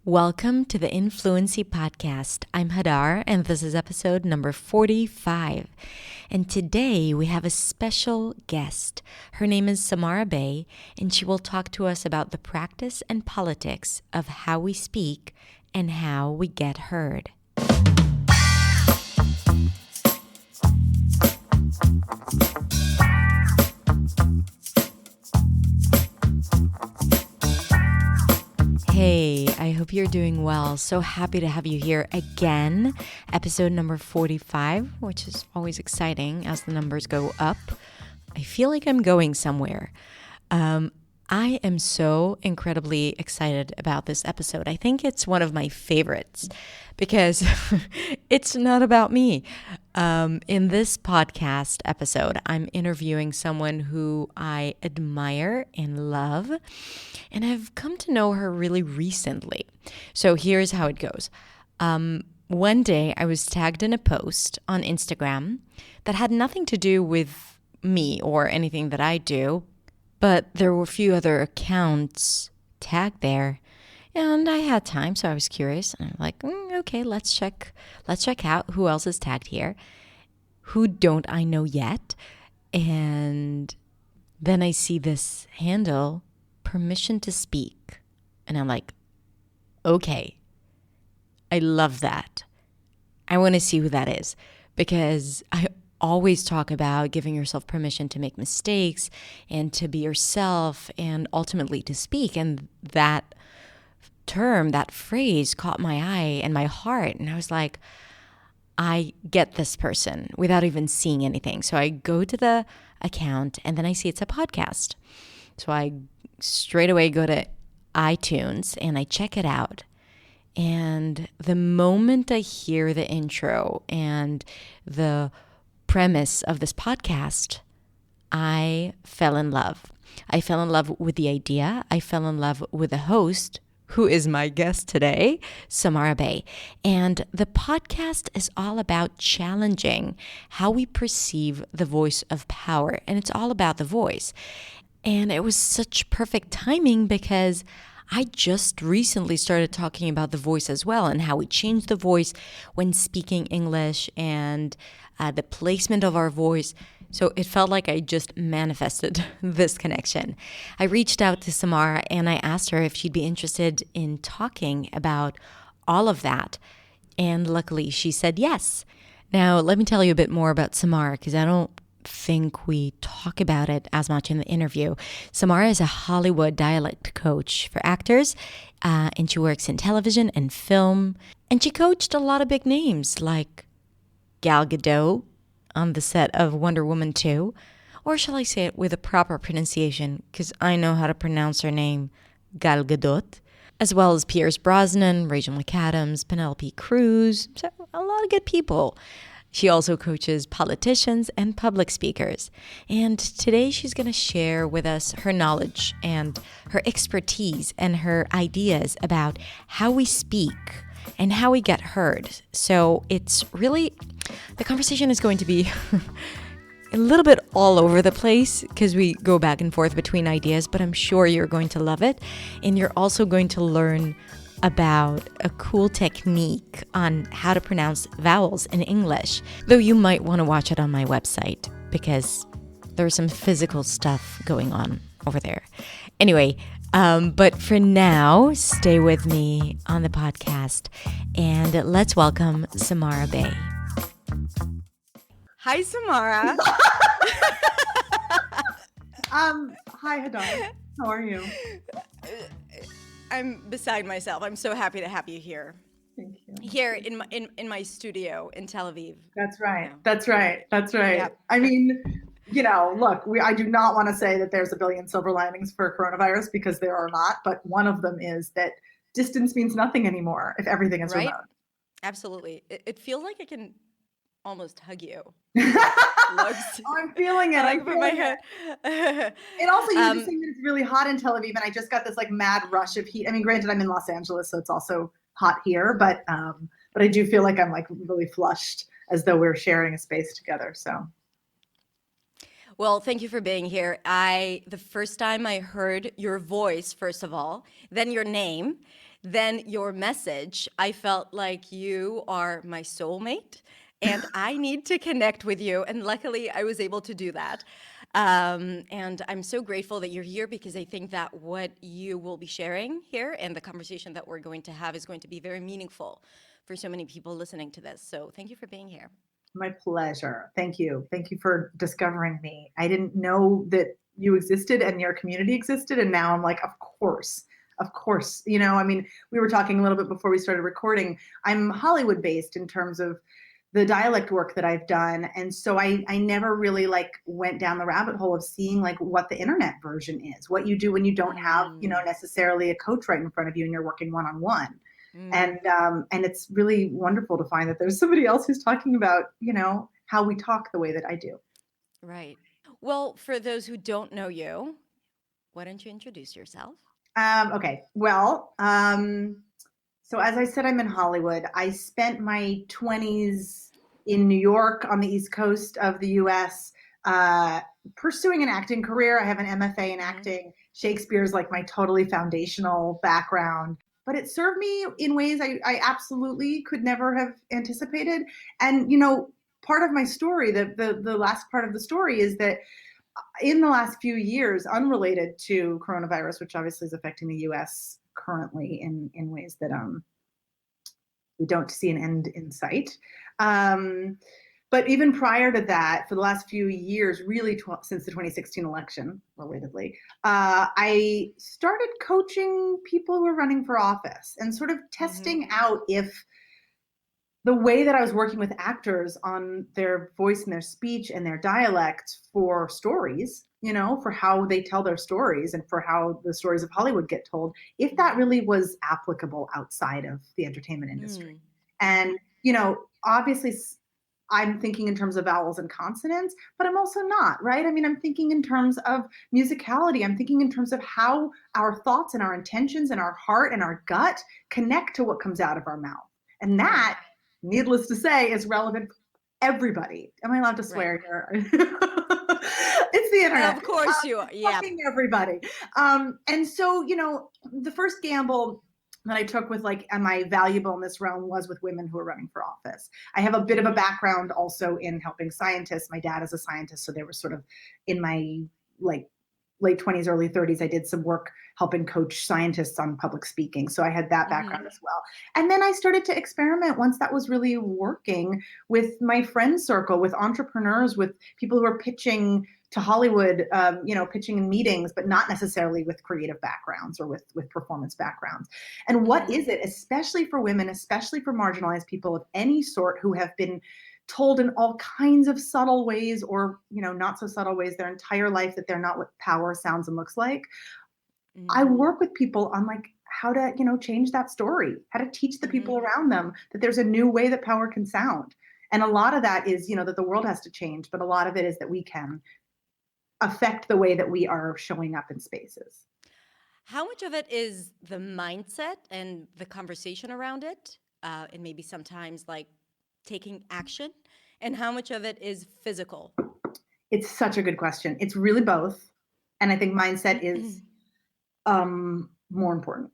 Welcome to the Influency Podcast. I'm Hadar, and this is episode number 45. And today we have a special guest. Her name is Samara Bay, and she will talk to us about the practice and politics of how we speak and how we get heard. Hey, I hope you're doing well. So happy to have you here again. Episode number 45, which is always exciting as the numbers go up. I feel like I'm going somewhere. I am so incredibly excited about this episode. I think it's one of my favorites because it's not about me. In this podcast episode, I'm interviewing someone who I admire and love, and I've come to know her really recently. So here's how it goes. One day I was tagged in a post on Instagram that had nothing to do with me or anything that I do, but there were a few other accounts tagged there, and I had time, so I was curious. And I'm like, okay, let's check out who else is tagged here. Who don't I know yet? And then I see this handle, permission to speak, and I'm like, okay, I love that. I want to see who that is because I always talk about giving yourself permission to make mistakes and to be yourself and ultimately to speak. And that term, that phrase caught my eye and my heart. And I was like, I get this person without even seeing anything. So I go to the account and then I see it's a podcast. So I straight away go to iTunes and I check it out. And the moment I hear the intro and the premise of this podcast, I fell in love. I fell in love with the idea. I fell in love with the host, who is my guest today, Samara Bay. And the podcast is all about challenging how we perceive the voice of power. And it's all about the voice. And it was such perfect timing because I just recently started talking about the voice as well and how we change the voice when speaking English and the placement of our voice. So it felt like I just manifested this connection. I reached out to Samara and I asked her if she'd be interested in talking about all of that. And luckily she said yes. Now, let me tell you a bit more about Samara because I don't think we talk about it as much in the interview. Samara is a Hollywood dialect coach for actors, and she works in television and film. And she coached a lot of big names like Gal Gadot on the set of Wonder Woman 2, or shall I say it with a proper pronunciation because I know how to pronounce her name, Gal Gadot, as well as Brosnan, McAdams, Penelope Cruz, so a lot of good people. She also coaches politicians and public speakers. And today she's going to share with us her knowledge and her expertise and her ideas about how we speak and how we get heard. So it's really, the conversation is going to be a little bit all over the place because we go back and forth between ideas, but I'm sure you're going to love it. And you're also going to learn about a cool technique on how to pronounce vowels in English, though you might want to watch it on my website because there's some physical stuff going on over there. Anyway, but for now, stay with me on the podcast and let's welcome Samara Bay. Hi, Samara. Hi, Hadar. How are you? I'm beside myself. I'm so happy to have you here. Thank you. Here in my studio in Tel Aviv. That's right. You know. That's right. That's right. Yep. I mean, look, I do not want to say that there's a billion silver linings for coronavirus because there are not, but one of them is that distance means nothing anymore if everything is right? remote. Absolutely. It feels like I can almost hug you. Oh, I'm feeling it. I I'm can put my feeling head. it. And also, you were just saying that it's really hot in Tel Aviv, and I just got this like mad rush of heat. I mean, granted, I'm in Los Angeles, so it's also hot here, but I do feel like I'm like really flushed, as though we're sharing a space together. So. Well, thank you for being here. The first time I heard your voice, first of all, then your name, then your message, I felt like you are my soulmate and I need to connect with you. And luckily, I was able to do that. And I'm so grateful that you're here because I think that what you will be sharing here and the conversation that we're going to have is going to be very meaningful for so many people listening to this. So thank you for being here. My pleasure. Thank you. Thank you for discovering me. I didn't know that you existed and your community existed. And now I'm like, of course. Of course. You know, I mean, we were talking a little bit before we started recording. I'm Hollywood based in terms of the dialect work that I've done. And so I never really like went down the rabbit hole of seeing like what the internet version is, what you do when you don't have, you know, necessarily a coach right in front of you and you're working one-on-one. And it's really wonderful to find that there's somebody else who's talking about, you know, how we talk the way that I do. Right. Well, for those who don't know you, why don't you introduce yourself? Okay. Well, so as I said, I'm in Hollywood. I spent my 20s in New York on the East Coast of the US, pursuing an acting career. I have an MFA in acting. Shakespeare's like my totally foundational background. But it served me in ways I absolutely could never have anticipated. And, you know, part of my story, the last part of the story is that in the last few years, unrelated to coronavirus, which obviously is affecting the US currently in ways that we don't see an end in sight. But even prior to that, for the last few years, really since the 2016 election, relatedly, I started coaching people who are running for office and sort of testing out if the way that I was working with actors on their voice and their speech and their dialect for stories, you know, for how they tell their stories and for how the stories of Hollywood get told, if that really was applicable outside of the entertainment industry. And, you know, obviously I'm thinking in terms of vowels and consonants, but I'm also not, right? I mean, I'm thinking in terms of musicality. I'm thinking in terms of how our thoughts and our intentions and our heart and our gut connect to what comes out of our mouth. And that, needless to say, is relevant for everybody. Am I allowed to swear here? It's the internet. Of course you are. Yeah. Fucking everybody. And so, you know, the first gamble that I took with like, am I valuable in this realm, was with women who are running for office. I have a bit of a background also in helping scientists. My dad is a scientist, so they were sort of in my like late 20s, early 30s, I did some work helping coach scientists on public speaking. So I had that background as well. And then I started to experiment once that was really working with my friend circle, with entrepreneurs, with people who are pitching to Hollywood, you know, pitching in meetings, but not necessarily with creative backgrounds or with performance backgrounds. And what is it, especially for women, especially for marginalized people of any sort who have been told in all kinds of subtle ways or, you know, not so subtle ways their entire life that they're not what power sounds and looks like. I work with people on like how to, you know, change that story, how to teach the people around them that there's a new way that power can sound. And a lot of that is, you know, that the world has to change, but a lot of it is that we can affect the way that we are showing up in spaces. How much of it is the mindset and the conversation around it, and maybe sometimes like taking action, and how much of it is physical? It's such a good question. It's really both, and I think mindset is more important.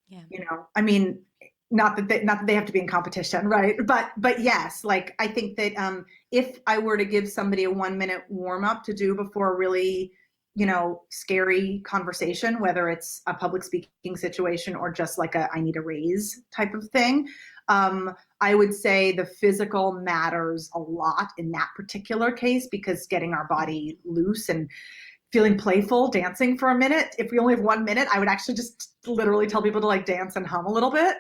Yeah, you know, I mean, not that they have to be in competition, right? But yes, like I think that if I were to give somebody a 1-minute warm up to do before a really, you know, scary conversation, whether it's a public speaking situation or just like a I need a raise type of thing, I would say the physical matters a lot in that particular case, because getting our body loose and feeling playful, dancing for a minute. If we only have 1 minute, I would actually just literally tell people to like dance and hum a little bit.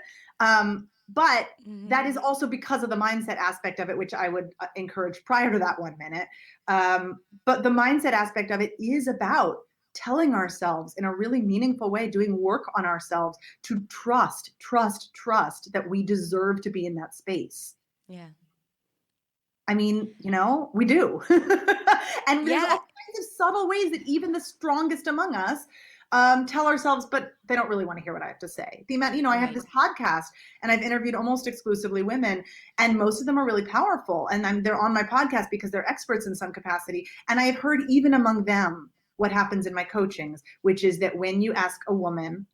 But that is also because of the mindset aspect of it, which I would encourage prior to that 1 minute. But the mindset aspect of it is about telling ourselves in a really meaningful way, doing work on ourselves to trust that we deserve to be in that space. Yeah. I mean, you know, we do. And there's all kinds of subtle ways that even the strongest among us tell ourselves, but they don't really want to hear what I have to say. The amount, you know, I have this podcast and I've interviewed almost exclusively women, and most of them are really powerful. And they're on my podcast because they're experts in some capacity. And I've heard even among them what happens in my coachings, which is that when you ask a woman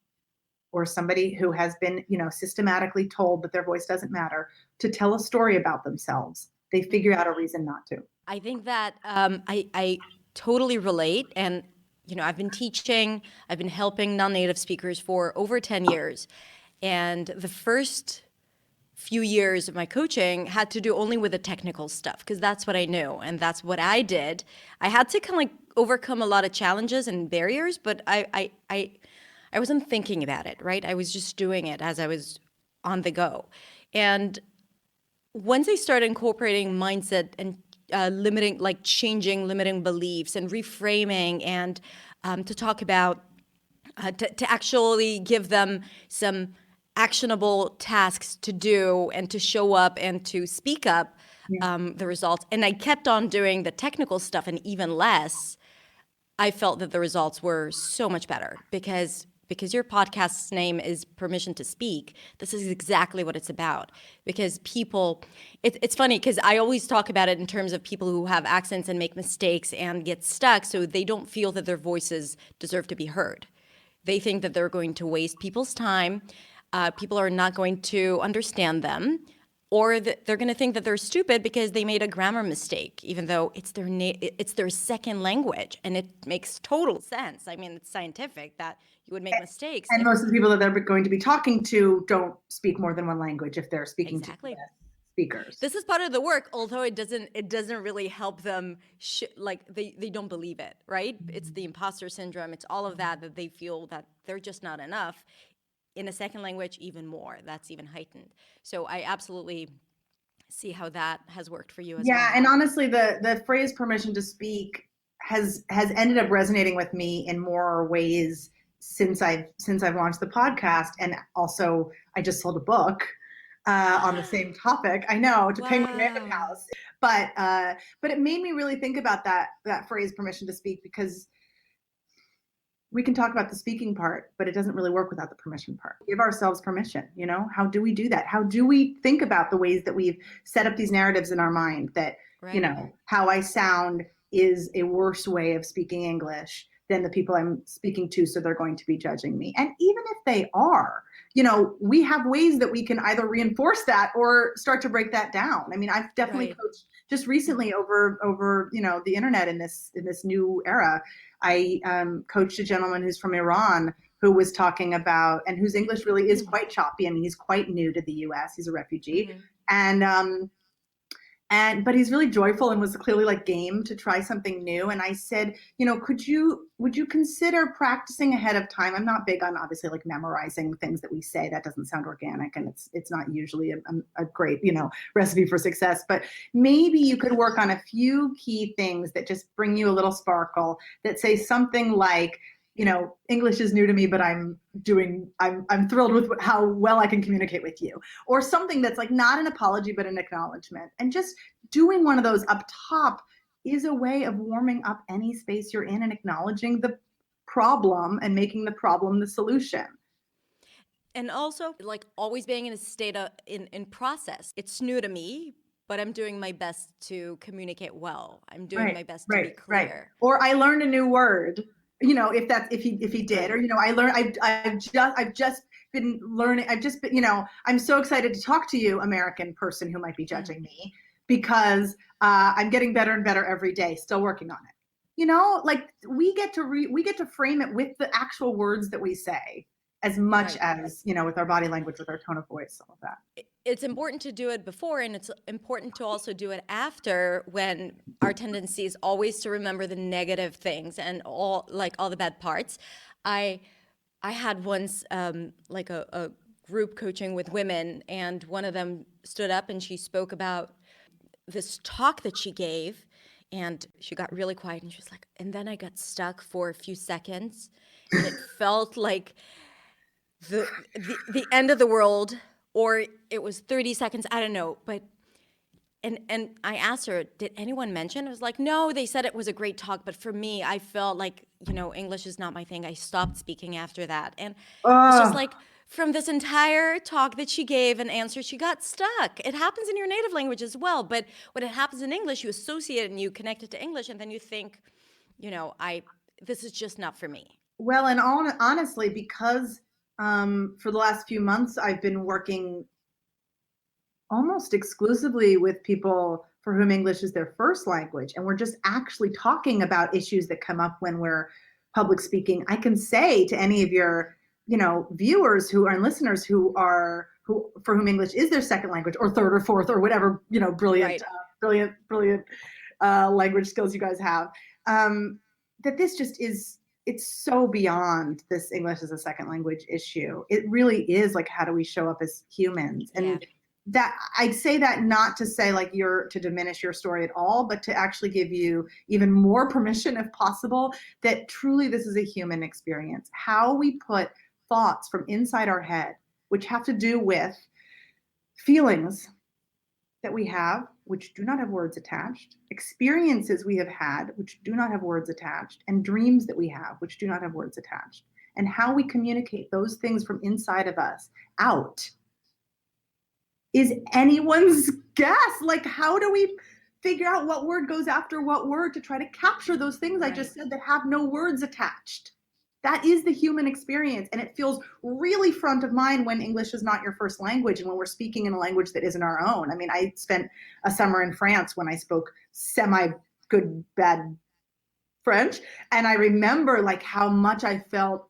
or somebody who has been, systematically told that their voice doesn't matter to tell a story about themselves, they figure out a reason not to. I think that I totally relate. And, I've been teaching, I've been helping non-native speakers for over 10 years. And the first few years of my coaching had to do only with the technical stuff, because that's what I knew and that's what I did. I had to kind of like overcome a lot of challenges and barriers, but I wasn't thinking about it, right? I was just doing it as I was on the go. And once I started incorporating mindset and changing limiting beliefs and reframing, and to talk about, to actually give them some actionable tasks to do and to show up and to speak up, the results. And I kept on doing the technical stuff and even less. I felt that the results were so much better because your podcast's name is Permission to Speak. This is exactly what it's about. Because people, it's funny because I always talk about it in terms of people who have accents and make mistakes and get stuck, so they don't feel that their voices deserve to be heard. They think that they're going to waste people's time. People are not going to understand them, or they're going to think that they're stupid because they made a grammar mistake, even though it's their second language, and it makes total sense. I mean, it's scientific that you would make mistakes. And most of the people that they're going to be talking to don't speak more than one language if they're speaking to speakers. This is part of the work, although it doesn't really help them. They don't believe it, right? It's the imposter syndrome. It's all of that they feel that they're just not enough. In a second language, even more. That's even heightened. So I absolutely see how that has worked for you as well. Yeah, and honestly, the phrase "permission to speak" has ended up resonating with me in more ways since I've launched the podcast, and also I just sold a book on the same topic. I know, to pay my Random House, but it made me really think about that phrase "permission to speak," because we can talk about the speaking part, but it doesn't really work without the permission part. Give ourselves permission. How do we do that? How do we think about the ways that we've set up these narratives in our mind that, how I sound is a worse way of speaking English than the people I'm speaking to, so they're going to be judging me. And even if they are, we have ways that we can either reinforce that or start to break that down. I mean, I've definitely coached just recently over the internet in this new era. I coached a gentleman who's from Iran who was talking about, and whose English really is quite choppy. I mean, he's quite new to the U.S. He's a refugee, but he's really joyful and was clearly like game to try something new. And I said, would you consider practicing ahead of time? I'm not big on obviously like memorizing things that we say. That doesn't sound organic, and it's not usually a great, recipe for success. But maybe you could work on a few key things that just bring you a little sparkle, that say something like, English is new to me, but I'm thrilled with how well I can communicate with you, or something that's like not an apology, but an acknowledgement. And just doing one of those up top is a way of warming up any space you're in and acknowledging the problem and making the problem the solution. And also, like, always being in a state of in process. It's new to me, but I'm doing my best to communicate well. I'm doing my best to be clear. Right. Or I learned a new word. If he did, or I learned, I've just been learning. I'm so excited to talk to you, American person who might be judging me, because I'm getting better and better every day. Still working on it. Like we get to frame it with the actual words that we say, as much as with our body language, with our tone of voice, all of that. It's important to do it before, and it's important to also do it after, when our tendency is always to remember the negative things and all the bad parts. I had once like a group coaching with women, and one of them stood up and she spoke about this talk that she gave, and she got really quiet and she was like, and then I got stuck for a few seconds, and it felt like the end of the world. Or it was 30 seconds, I don't know. But and I asked her, did anyone mention? I was like, no, they said it was a great talk. But for me, I felt like, English is not my thing. I stopped speaking after that. And it's just like, from this entire talk that she gave and answer, she got stuck. It happens in your native language as well. But when it happens in English, you associate it and you connect it to English. And then you think, this is just not for me. Well, and honestly, because For the last few months, I've been working almost exclusively with people for whom English is their first language. And we're just actually talking about issues that come up when we're public speaking. I can say to any of your, viewers who are and listeners who for whom English is their second language or third or fourth or whatever, brilliant, right. brilliant language skills you guys have, that this just is, it's so beyond this English as a second language issue. It really is like, how do we show up as humans? And that I'd say that not to say like you're to diminish your story at all, but to actually give you even more permission, if possible, that truly this is a human experience. How we put thoughts from inside our head, which have to do with feelings that we have, which do not have words attached, experiences we have had, which do not have words attached, and dreams that we have, which do not have words attached, and how we communicate those things from inside of us out is anyone's guess. Like, how do we figure out what word goes after what word to try to capture those things I just said that have no words attached? That is the human experience. And it feels really front of mind when English is not your first language and when we're speaking in a language that isn't our own. I mean, I spent a summer in France when I spoke semi-good, bad French. And I remember like how much I felt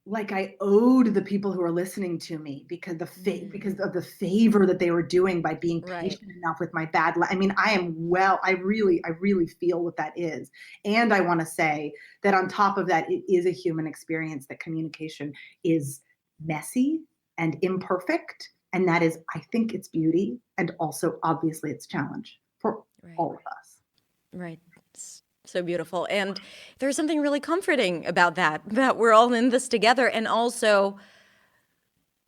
like I owed the people who were listening to me because of the favor that they were doing by being patient enough with my bad. I mean, I really feel what that is. And I want to say that on top of that, it is a human experience, that communication is messy and imperfect. And that is, I think, its beauty. And also, obviously, its challenge for all of us. Right. So beautiful. And there's something really comforting about that we're all in this together, and also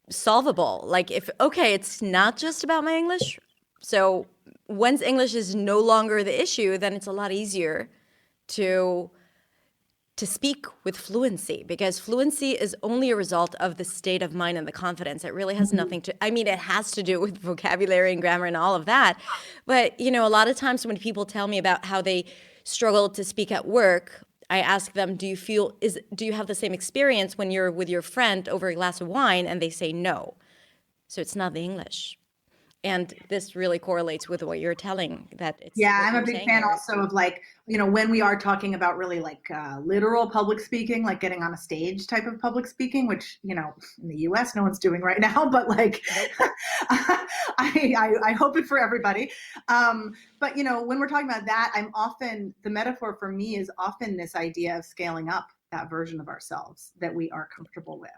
solvable. Like it's not just about my English. So once English is no longer the issue, then it's a lot easier to speak with fluency, because fluency is only a result of the state of mind and the confidence. It really has nothing to, it has to do with vocabulary and grammar and all of that. But, a lot of times when people tell me about how they struggle to speak at work, I ask them, do you have the same experience when you're with your friend over a glass of wine? And they say no. So it's not the English. And this really correlates with what you're telling, that it's. Yeah, I'm a big fan also of like, when we are talking about really like literal public speaking, like getting on a stage type of public speaking, which, in the US, no one's doing right now, but like, I hope it for everybody. But, when we're talking about that, the metaphor for me is often this idea of scaling up that version of ourselves that we are comfortable with.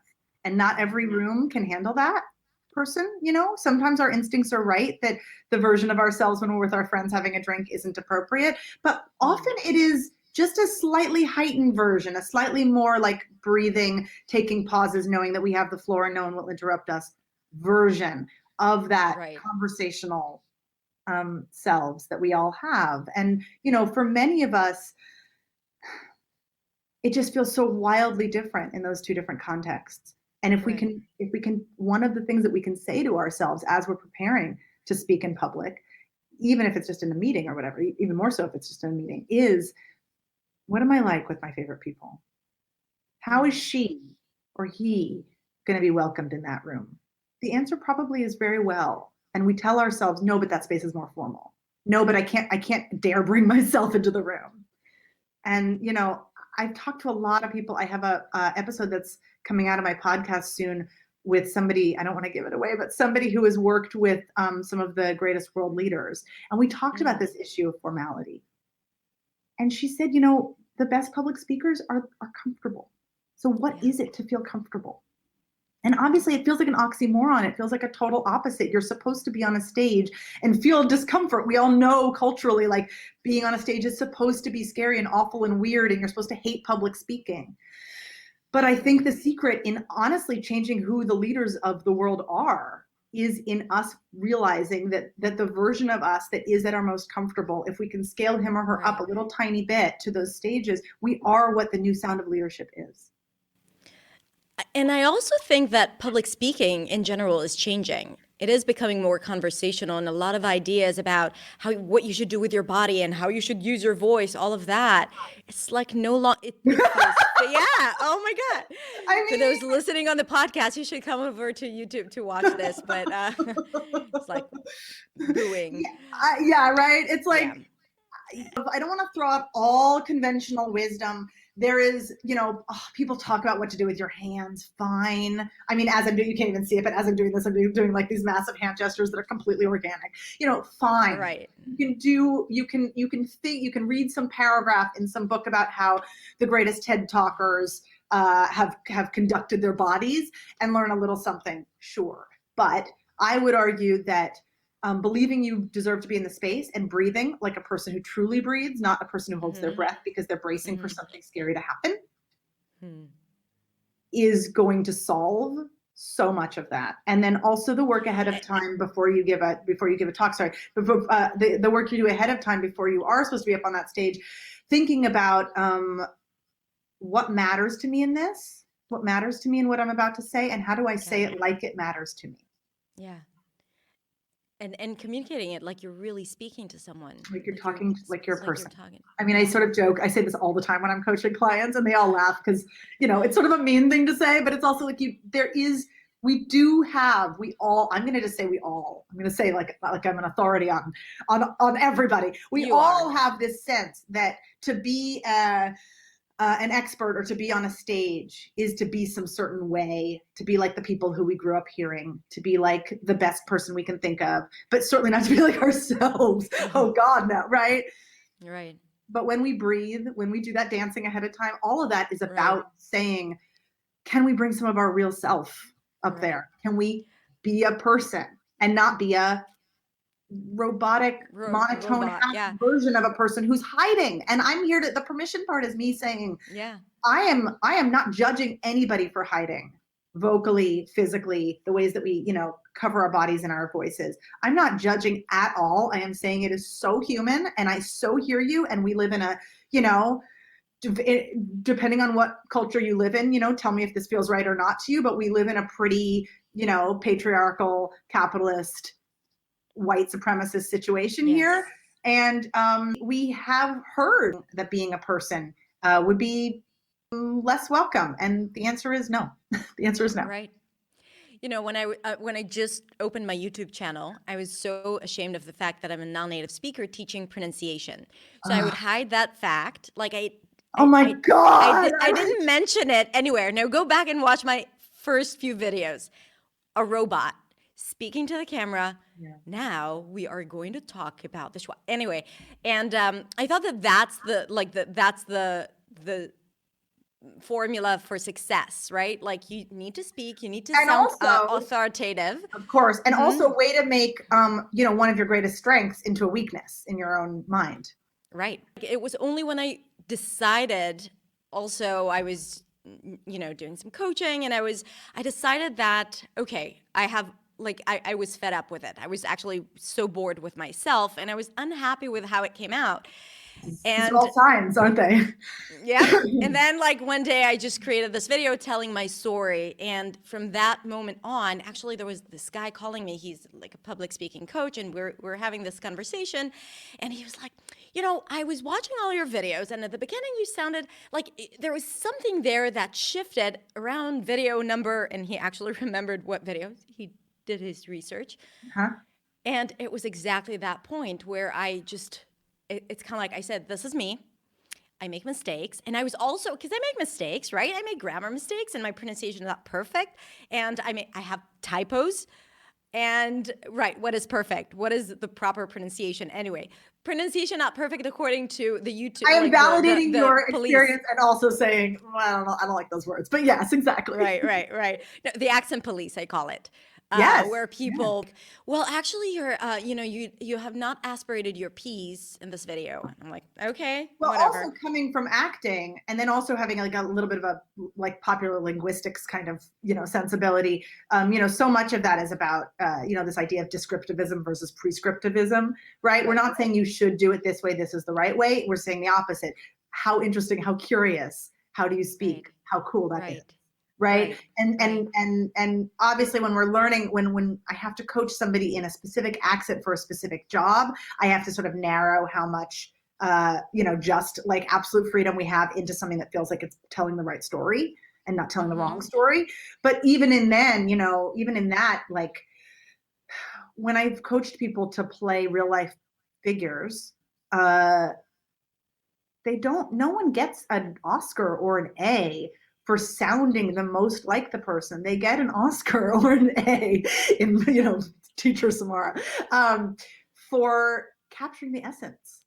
And not every room can handle that person. Sometimes our instincts are right that the version of ourselves when we're with our friends having a drink isn't appropriate, but often it is just a slightly heightened version, a slightly more like breathing, taking pauses, knowing that we have the floor and no one will interrupt us version of that conversational selves that we all have. And for many of us, it just feels so wildly different in those two different contexts. And if we can, one of the things that we can say to ourselves as we're preparing to speak in public, even if it's just in a meeting or whatever, even more so if it's just in a meeting, is, what am I like with my favorite people? How is she or he going to be welcomed in that room? The answer probably is very well. And we tell ourselves, no, but that space is more formal. No, but I can't dare bring myself into the room. And, I've talked to a lot of people. I have a episode that's coming out of my podcast soon with somebody, I don't want to give it away, but somebody who has worked with some of the greatest world leaders. And we talked about this issue of formality. And she said, the best public speakers are comfortable. So what is it to feel comfortable? And obviously it feels like an oxymoron. It feels like a total opposite. You're supposed to be on a stage and feel discomfort. We all know culturally, like, being on a stage is supposed to be scary and awful and weird, and you're supposed to hate public speaking. But I think the secret in honestly changing who the leaders of the world are is in us realizing that the version of us that is at our most comfortable, if we can scale him or her up a little tiny bit to those stages, we are what the new sound of leadership is. And I also think that public speaking in general is changing. it is becoming more conversational, and a lot of ideas about what you should do with your body and how you should use your voice, all of that. It's like no longer, it feels, yeah, oh my God. For those listening on the podcast, you should come over to YouTube to watch this, but it's like booing. Yeah, right? It's like, I don't want to throw out all conventional wisdom. There is, people talk about what to do with your hands. Fine. I mean, as I'm doing, you can't even see it, but as I'm doing this, I'm doing like these massive hand gestures that are completely organic. Fine. Right. You can read some paragraph in some book about how the greatest TED talkers have conducted their bodies and learn a little something. Sure. But I would argue that believing you deserve to be in the space and breathing like a person who truly breathes, not a person who holds their breath because they're bracing for something scary to happen, is going to solve so much of that. And then also the work ahead of time before you give a talk. Sorry, before, the work you do ahead of time before you are supposed to be up on that stage, thinking about what matters to me in this, what matters to me in what I'm about to say, and how do I say it like it matters to me. Yeah. And communicating it like you're really speaking to someone. Like you're talking, like you're a person. I mean, I sort of joke, I say this all the time when I'm coaching clients and they all laugh because, it's sort of a mean thing to say, but it's also like I'm going to just say I'm going to say like I'm an authority on everybody. We all have this sense that to be an expert or to be on a stage is to be some certain way, to be like the people who we grew up hearing, to be like the best person we can think of, but certainly not to be like ourselves. Oh God, no, right? Right. But when we breathe, when we do that dancing ahead of time, all of that is about saying, can we bring some of our real self up there? Can we be a person and not be a robotic, monotone version of a person who's hiding? And I'm here the permission part is me saying, I am not judging anybody for hiding vocally, physically, the ways that we, cover our bodies and our voices. I'm not judging at all. I am saying it is so human and I so hear you. And we live in a, depending on what culture you live in, tell me if this feels right or not to you, but we live in a pretty, patriarchal, capitalist, white supremacist situation here. And we have heard that being a person would be less welcome. And the answer is no. The answer is no. Right. When I just opened my YouTube channel, I was so ashamed of the fact that I'm a non-native speaker teaching pronunciation. So I would hide that fact. Like my God. I didn't mention it anywhere. Now go back and watch my first few videos. A robot speaking to the camera. Now we are going to talk about the schwa. Anyway, and I thought that's the formula for success, right? Like you need to speak, you need to sound authoritative, of course, and also way to make one of your greatest strengths into a weakness in your own mind. Right. It was only when I decided. Also, I was doing some coaching, and I decided that okay, I was fed up with it. I was actually so bored with myself, and I was unhappy with how it came out. And all signs, aren't they? Yeah. And then one day I just created this video telling my story. And from that moment on, actually there was this guy calling me. He's like a public speaking coach, and we're having this conversation. And he was like, I was watching all your videos, and at the beginning you sounded like there was something there that shifted around video number. And he actually remembered what videos. He did his research. And it was exactly that point where it's kind of like I said, this is me. I make mistakes. And I was also, because I make mistakes, right? I make grammar mistakes and my pronunciation is not perfect. And I have typos. And what is perfect? What is the proper pronunciation? Anyway, pronunciation not perfect according to the YouTube. I am validating your experience and also saying, well, I don't like those words. But yes, exactly. Right. No, the accent police, I call it. Where people, well, actually, you're, you have not aspirated your P's in this video. I'm like, okay, well, whatever. Also coming from acting, and then also having a little bit of a popular linguistics kind of sensibility. So much of that is about this idea of descriptivism versus prescriptivism, right? We're not saying you should do it this way. This is the right way. We're saying the opposite. How interesting. How curious. How do you speak? How cool that is. right? Right. And obviously when we're learning, when I have to coach somebody in a specific accent for a specific job, I have to sort of narrow how much just like absolute freedom we have into something that feels like it's telling the right story and not telling the wrong story. But even in that, like when I've coached people to play real life figures, no one gets an Oscar or an A for sounding the most like the person. They get an Oscar or an A in, teacher Samara, for capturing the essence.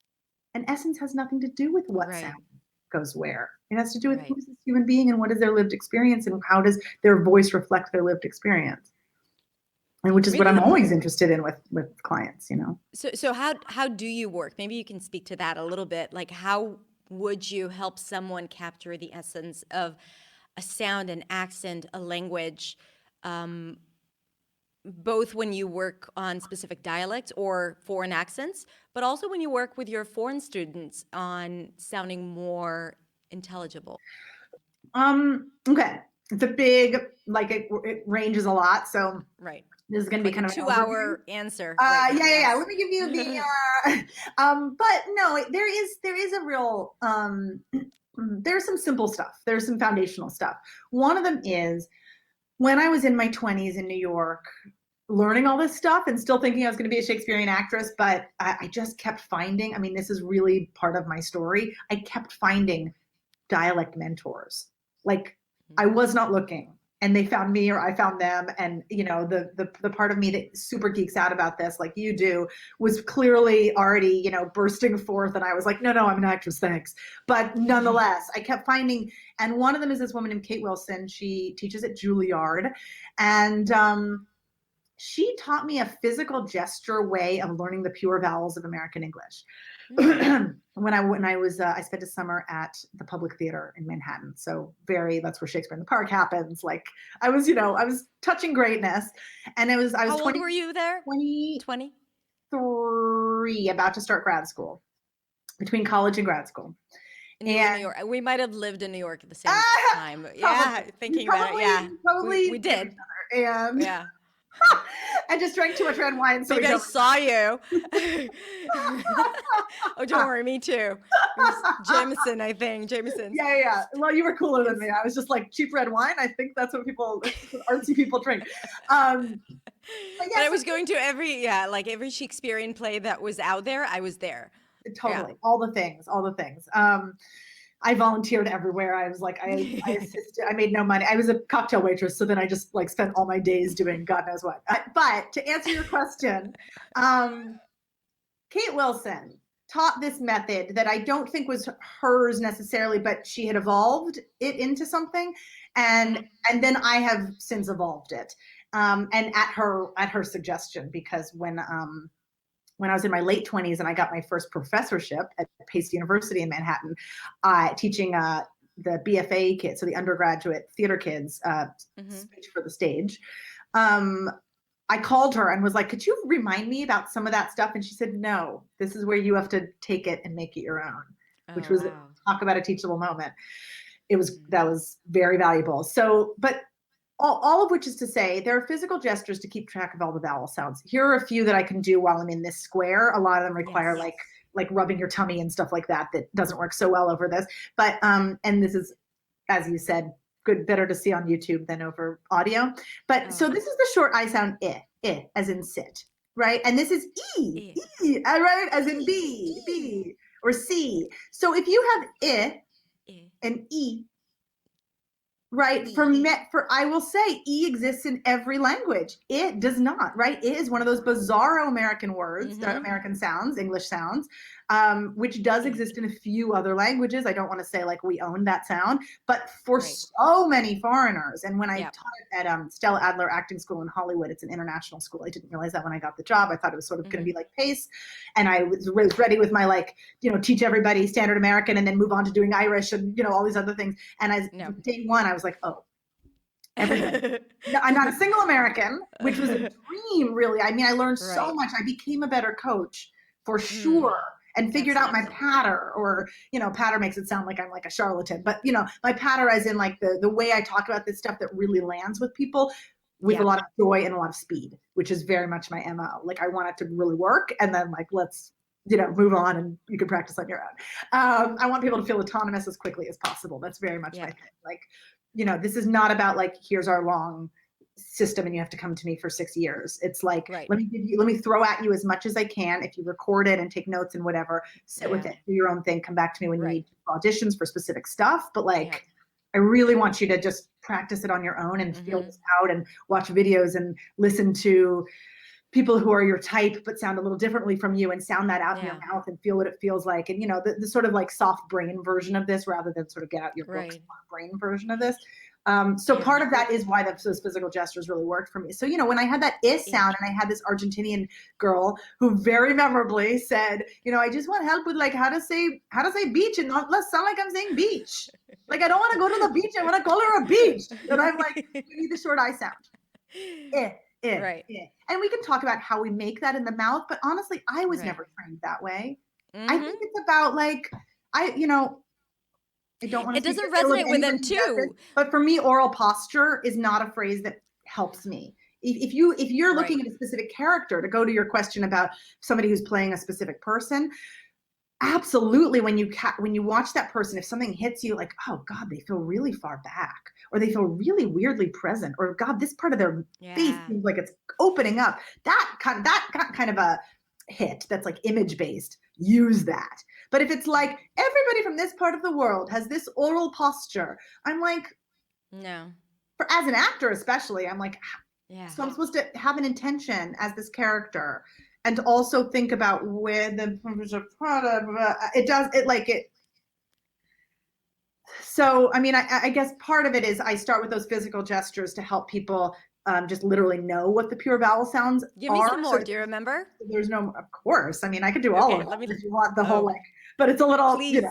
And essence has nothing to do with what sound goes where. It has to do with who's this human being and what is their lived experience and how does their voice reflect their lived experience. And which is what I'm always interested in with clients, So how do you work? Maybe you can speak to that a little bit. Like, how would you help someone capture the essence of a sound, an accent, a language, both when you work on specific dialects or foreign accents, but also when you work with your foreign students on sounding more intelligible? Okay. It's a big, like it ranges a lot. So this is going to be kind of a 2-hour answer. Yeah. Let me give you the, but no, there is a real, there's some simple stuff. There's some foundational stuff. One of them is when I was in my 20s in New York, learning all this stuff and still thinking I was going to be a Shakespearean actress, but I just kept finding, this is really part of my story. I kept finding dialect mentors. I was not looking and they found me or I found them. And, the part of me that super geeks out about this, like you do, was clearly already, bursting forth. And I was like, no, I'm an actress, thanks. But nonetheless, I kept finding, and one of them is this woman named Kate Wilson. She teaches at Juilliard. And she taught me a physical gesture way of learning the pure vowels of American English. When I spent a summer at the Public Theater in Manhattan. So that's where Shakespeare in the Park happens. Like I was touching greatness. And I was How 20, old were you there? 23, about to start grad school, between college and grad school. In New York. We might have lived in New York at the same time. Thinking about it. Yeah, probably we did. And I just drank too much red wine. So maybe I saw you. Oh, don't worry, me too. It was Jameson, I think. Jameson. Yeah. Well, you were cooler than me. I was just like cheap red wine. I think that's what artsy people drink. But I was going to every Shakespearean play that was out there. I was there. Totally. Yeah. All the things. I volunteered everywhere. I was like, I assisted. I made no money. I was a cocktail waitress. So then I just spent all my days doing God knows what. But to answer your question, Kate Wilson taught this method that I don't think was hers necessarily, but she had evolved it into something. And then I have since evolved it. And at her suggestion, because when I was in my late 20s and I got my first professorship at Pace University in Manhattan, teaching the BFA kids, so the undergraduate theater kids, speech for the stage. I called her and was like, could you remind me about some of that stuff? And she said, no, this is where you have to take it and make it your own, which was talk about a teachable moment. That was very valuable. So, but all of which is to say, there are physical gestures to keep track of all the vowel sounds. Here are a few that I can do while I'm in this square. A lot of them require like rubbing your tummy and stuff like that doesn't work so well over this. But and this is, as you said, better to see on YouTube than over audio. But so this is the short I sound I, as in sit, right? And this is E, right? As in B, or C. So if you have I and E, right. For I will say E exists in every language. It does not, right? It is one of those bizarro American words, American sounds, English sounds, which does exist in a few other languages. I don't want to say like we own that sound, but for so many foreigners. And when I taught it at Stella Adler Acting School in Hollywood, it's an international school. I didn't realize that when I got the job. I thought it was sort of going to be like Pace. And I was ready with my teach everybody standard American and then move on to doing Irish and, all these other things. And day one, I was like, oh, everything. No, I'm not a single American, which was a dream, really. I learned so much. I became a better coach for sure. and figured out my patter, or, patter makes it sound like I'm like a charlatan, but my patter as in like the way I talk about this stuff that really lands with people with a lot of joy and a lot of speed, which is very much my MO. Like I want it to really work, and then like, let's, move on and you can practice on your own. I want people to feel autonomous as quickly as possible. That's very much my thing. Like, this is not about like, here's our long system and you have to come to me for 6 years. It's like, let me throw at you as much as I can. If you record it and take notes and whatever, sit with it, do your own thing, come back to me when you need auditions for specific stuff. But like, I really want you to just practice it on your own and feel this out and watch videos and listen to people who are your type but sound a little differently from you, and sound that out in your mouth and feel what it feels like. And the sort of like soft brain version of this, rather than sort of get out your book brain version of this. So part of that is why those physical gestures really worked for me. So, when I had that sound, and I had this Argentinian girl who very memorably said, I just want help with like how to say beach and not less sound like I'm saying beach. Like, I don't want to go to the beach. I want to call her a beach. And I'm like, you need the short I sound. And we can talk about how we make that in the mouth, but honestly, I was never trained that way. I think it's about like, I don't want to. It doesn't resonate with them too. But for me, oral posture is not a phrase that helps me. If you're looking at a specific character, to go to your question about somebody who's playing a specific person, absolutely. When you watch that person, if something hits you like, oh God, they feel really far back, or they feel really weirdly present, or God, this part of their face seems like it's opening up. That kind of a hit that's like image based. Use that. But if it's like everybody from this part of the world has this oral posture, I'm like, no. As an actor, especially, I'm like, so I'm supposed to have an intention as this character, and also think about where the So, I mean, I guess part of it is I start with those physical gestures to help people just literally know what the pure vowel sounds Give me some more. Do you remember? There's no, of course. I mean, I could do all of them if you want the whole like, but it's a little, please.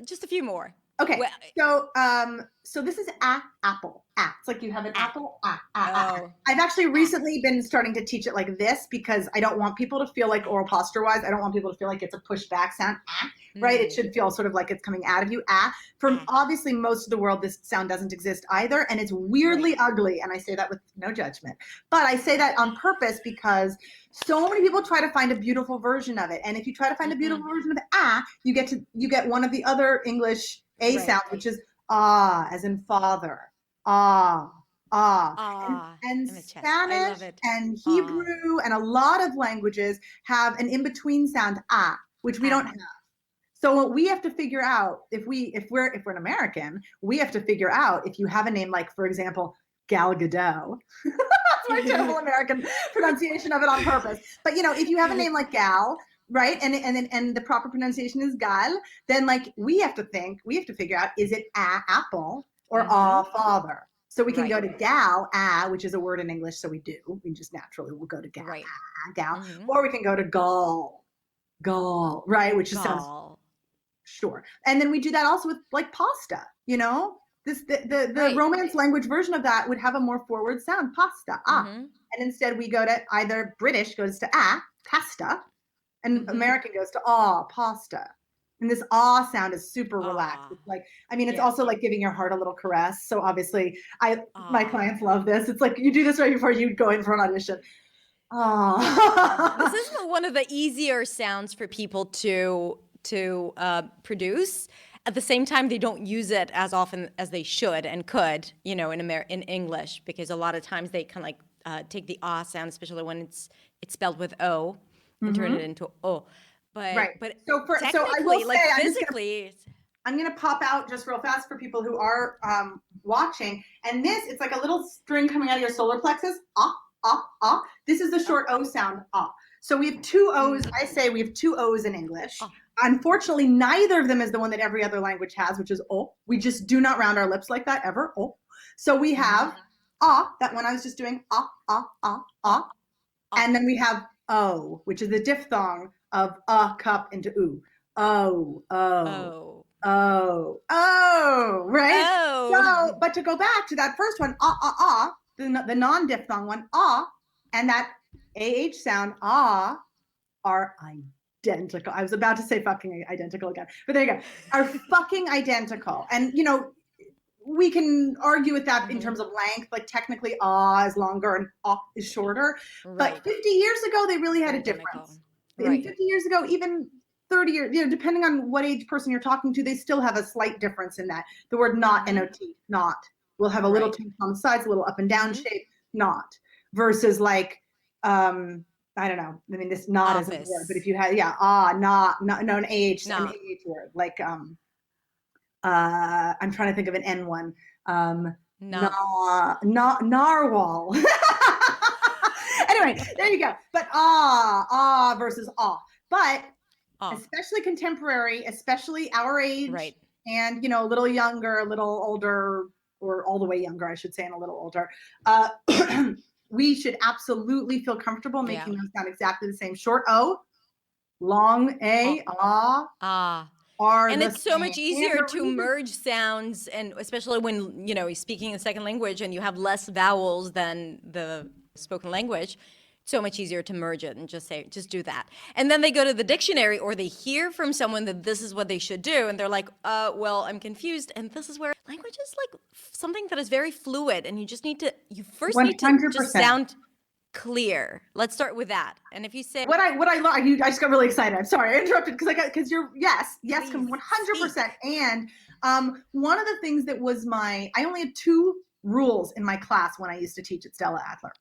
Just a few more. Okay. Well, so this is apple. It's like you have an apple. I've actually recently been starting to teach it like this, because I don't want people to feel like oral posture wise. I don't want people to feel like it's a push back sound. Right? It should feel sort of like it's coming out of you. For obviously most of the world, this sound doesn't exist either. And it's weirdly ugly. And I say that with no judgment, but I say that on purpose because so many people try to find a beautiful version of it. And if you try to find a beautiful version of you get one of the other English sounds, which is as in father. And Spanish and Hebrew and a lot of languages have an in-between sound which we don't have. So what we have to figure out, if we're an American, we have to figure out if you have a name like, for example, Gal Gadot. That's my terrible American pronunciation of it on purpose. But if you have a name like Gal, right, and the proper pronunciation is Gal, then like we have to figure out, is it apple or father? So we can go to gal, which is a word in English, so we just naturally will go to gal, gal, or we can go to gall, right, which just sounds sure. And then we do that also with like pasta, the Romance language version of that would have a more forward sound, pasta, and instead we go to either British goes to pasta, and American goes to pasta. And this sound is super relaxed. It's like, I mean, it's also like giving your heart a little caress. So obviously my clients love this. It's like, you do this right before you go in for an audition. This is one of the easier sounds for people to produce. At the same time, they don't use it as often as they should and could, in English, because a lot of times they kind of like take the sound, especially when it's spelled with O, and turn it into O. But so I will say, physically, I'm gonna pop out just real fast for people who are watching. And it's like a little string coming out of your solar plexus. This is the short O sound. So we have two O's. I say we have two O's in English. Unfortunately, neither of them is the one that every other language has, which is O. We just do not round our lips like that ever. O. So we have that one I was just doing and then we have O, which is the diphthong of cup into oo. Right? So, but to go back to that first one, the non-diphthong one, and that sound, R-I. identical. I was about to say fucking identical again, but there you go. Are fucking identical. And, you know, we can argue with that in terms of length. Like technically ah is longer and ah is shorter. Right. But 50 years ago, they really had a difference. Right. And 50 years ago, even 30 years, you know, depending on what age person you're talking to, they still have a slight difference in that. The word not, N-O-T, not, will have a little tint on the sides, a little up and down shape, not, versus like, I don't know. I mean, this not is a word, but if you had, not, no, an age word, like, I'm trying to think of an N one. Narwhal. Anyway, there you go. But versus but especially contemporary, especially our age, and, you know, a little younger, a little older, or all the way younger, I should say, and a little older. We should absolutely feel comfortable making them sound exactly the same. Short O, long A, and it's so much easier to merge sounds, and especially when, you know, you're speaking a second language and you have less vowels than the spoken language. So much easier to merge it and just do that. And then they go to the dictionary, or they hear from someone that this is what they should do, and they're like, well, I'm confused. And this is where language is like something that is very fluid, and you just need to, you first 100%. Need to just sound clear. Let's start with that. And if you say what I learned, I just got really excited. I'm sorry, I interrupted because you're 100%. And one of the things that was I only had 2 rules in my class when I used to teach at Stella Adler.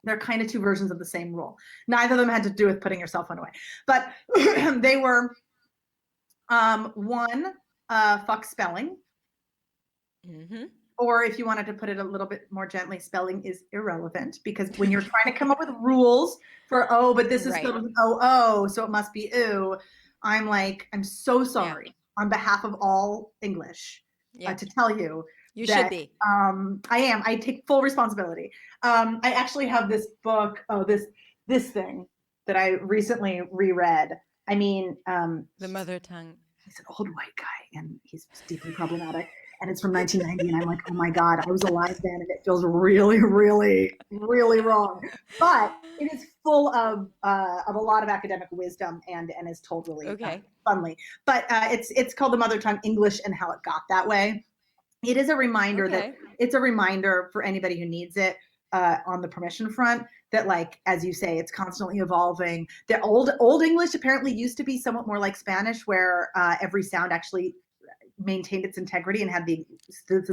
They're kind of 2 versions of the same rule. Neither of them had to do with putting your cell phone away, but they were one, fuck spelling. Or if you wanted to put it a little bit more gently, spelling is irrelevant, because when you're trying to come up with rules for but this is spelled with O, so it must be ooh. I'm like, I'm so sorry on behalf of all English to tell you. You should be. I take full responsibility. I actually have this book, this thing that I recently reread. I mean, The Mother Tongue. He's an old white guy, and he's deeply problematic. And it's from 1990, and I'm like, oh my God, I was alive then, and it feels really, really, really wrong. But it is full of a lot of academic wisdom, and is told really funly. But it's called The Mother Tongue: English and How It Got That Way. It is a reminder that it's a reminder for anybody who needs it on the permission front, that, like, as you say, it's constantly evolving. The old English apparently used to be somewhat more like Spanish, where every sound actually maintained its integrity and had the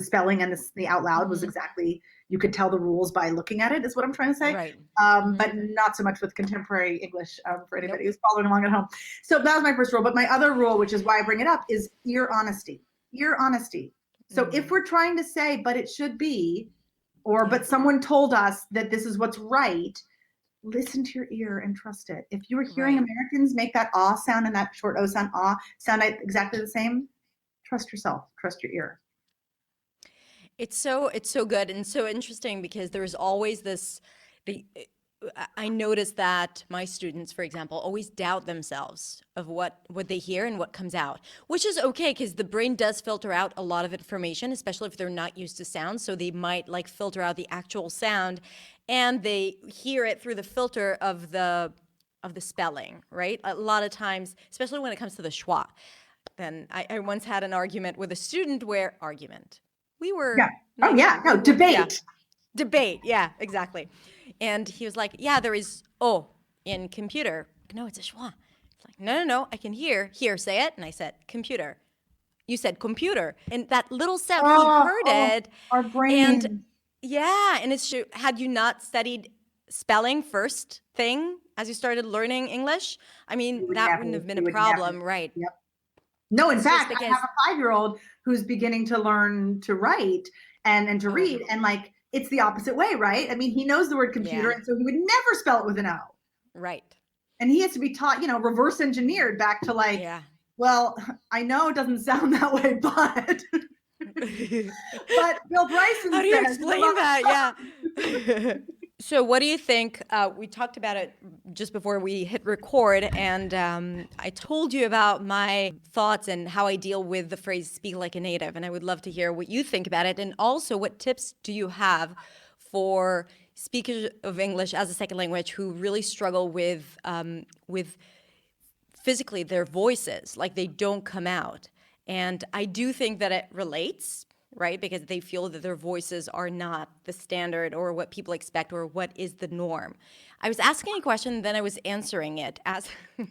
spelling and the out loud was exactly, you could tell the rules by looking at it, is what I'm trying to say. Right. But not so much with contemporary English for anybody who's following along at home. So that was my first rule. But my other rule, which is why I bring it up, is ear honesty. Ear honesty. So if we're trying to say, but it should be, or but someone told us that this is what's right, listen to your ear and trust it. If you were hearing Americans make that ah sound and that short O sound, sound exactly the same, trust yourself, trust your ear. It's so good and so interesting, because there's always I notice that my students, for example, always doubt themselves of what they hear and what comes out, which is okay, because the brain does filter out a lot of information, especially if they're not used to sound. So they might like filter out the actual sound, and they hear it through the filter of the spelling, right? A lot of times, especially when it comes to the schwa. Then I once had an argument with a student we were debate, yeah, exactly. And he was like, yeah, there is O in computer. No, it's a schwa. It's like, no, I can hear, say it. And I said, computer. You said computer. And that little sound, he heard it. Our brain. And and it's true. Had you not studied spelling first thing as you started learning English, I mean, that wouldn't have been a problem, right? Yep. No, in fact, I have a 5-year-old who's beginning to learn to write and to read, and like, it's the opposite way, right? I mean, he knows the word computer, and so he would never spell it with an O. Right. And he has to be taught, reverse engineered back to like, well, I know it doesn't sound that way, but Bill Bryson How do you explain that? Yeah. So what do you think? We talked about it just before we hit record, and I told you about my thoughts and how I deal with the phrase "speak like a native," and I would love to hear what you think about it, and also what tips do you have for speakers of English as a second language who really struggle with physically their voices, like they don't come out. And I do think that it relates, right? Because they feel that their voices are not the standard or what people expect or what is the norm. I was asking a question, then I was answering it as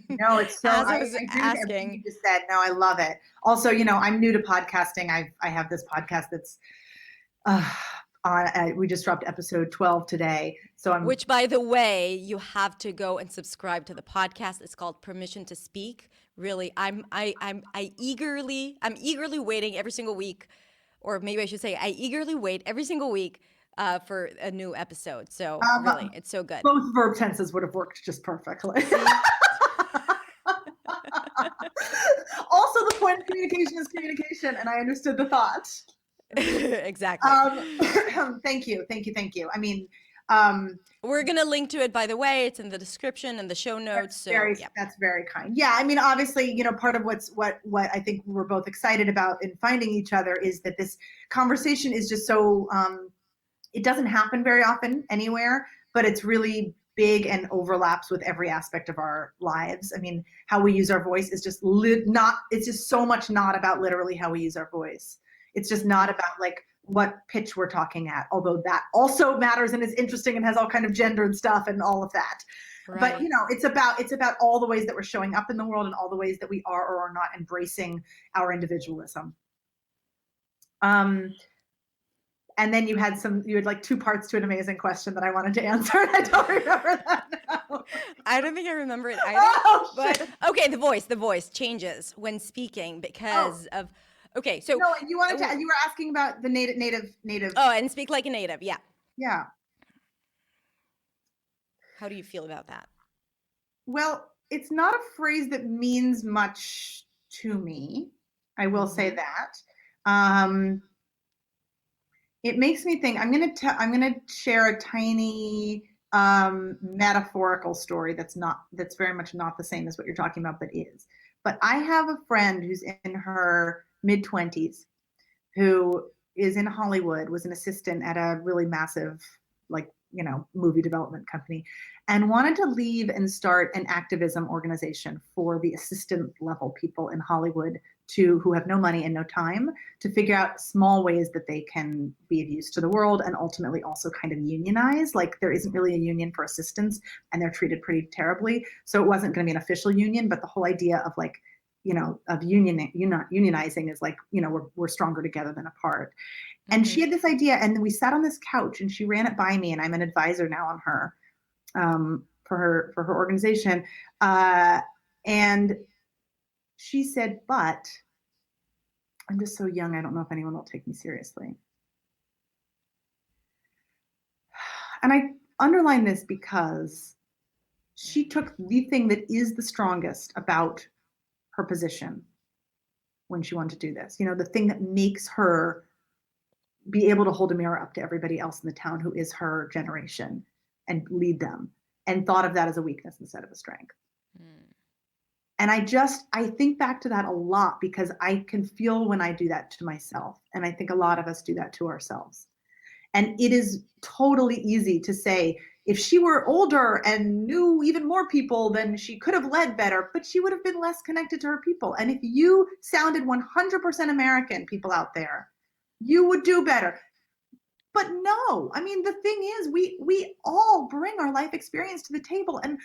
No, it's so, as I I was agree with everything you asking. just said. No, I love it. Also, I'm new to podcasting. I have this podcast that's we just dropped episode 12 today. So Which, by the way, you have to go and subscribe to the podcast. It's called Permission to Speak. Really, I'm eagerly waiting every single week, or maybe I should say, I eagerly wait every single week for a new episode. So really, it's so good. Both verb tenses would have worked just perfectly. Also, the point of communication is communication, and I understood the thought. Exactly. Thank you. I mean, we're going to link to it, by the way. It's in the description and the show notes. That's very kind. Yeah. I mean, obviously, part of what I think we're both excited about in finding each other is that this conversation is just so, it doesn't happen very often anywhere, but it's really big and overlaps with every aspect of our lives. I mean, how we use our voice is just it's just so much not about literally how we use our voice. It's just not about like what pitch we're talking at, although that also matters and is interesting and has all kind of gender and stuff and all of that. Right. But it's about all the ways that we're showing up in the world and all the ways that we are or are not embracing our individualism. And then you had like two parts to an amazing question that I wanted to answer. And I don't remember that now. I don't think I remember it either. But okay, the voice changes when speaking because of. Okay, so no, you were asking about the native. Oh, and speak like a native, yeah. Yeah. How do you feel about that? Well, it's not a phrase that means much to me. I will say that. It makes me think. I'm gonna share a tiny metaphorical story that's very much not the same as what you're talking about, but is. But I have a friend who's in her mid-20s who is in Hollywood, was an assistant at a really massive, movie development company, and wanted to leave and start an activism organization for the assistant level people in Hollywood who have no money and no time to figure out small ways that they can be of use to the world and ultimately also kind of unionize. Like there isn't really a union for assistants and they're treated pretty terribly. So it wasn't going to be an official union, but the whole idea of of unionizing is like, we're stronger together than apart. And she had this idea, and we sat on this couch and she ran it by me, and I'm an advisor now on her, for her organization. And she said, but I'm just so young, I don't know if anyone will take me seriously. And I underline this because she took the thing that is the strongest about her position when she wanted to do this, the thing that makes her be able to hold a mirror up to everybody else in the town who is her generation and lead them, and thought of that as a weakness instead of a strength. And I think back to that a lot because I can feel when I do that to myself. And I think a lot of us do that to ourselves. And it is totally easy to say, if she were older and knew even more people, then she could have led better, but she would have been less connected to her people. And if you sounded 100% American, people out there, you would do better. But no, I mean, the thing is, we all bring our life experience to the table, and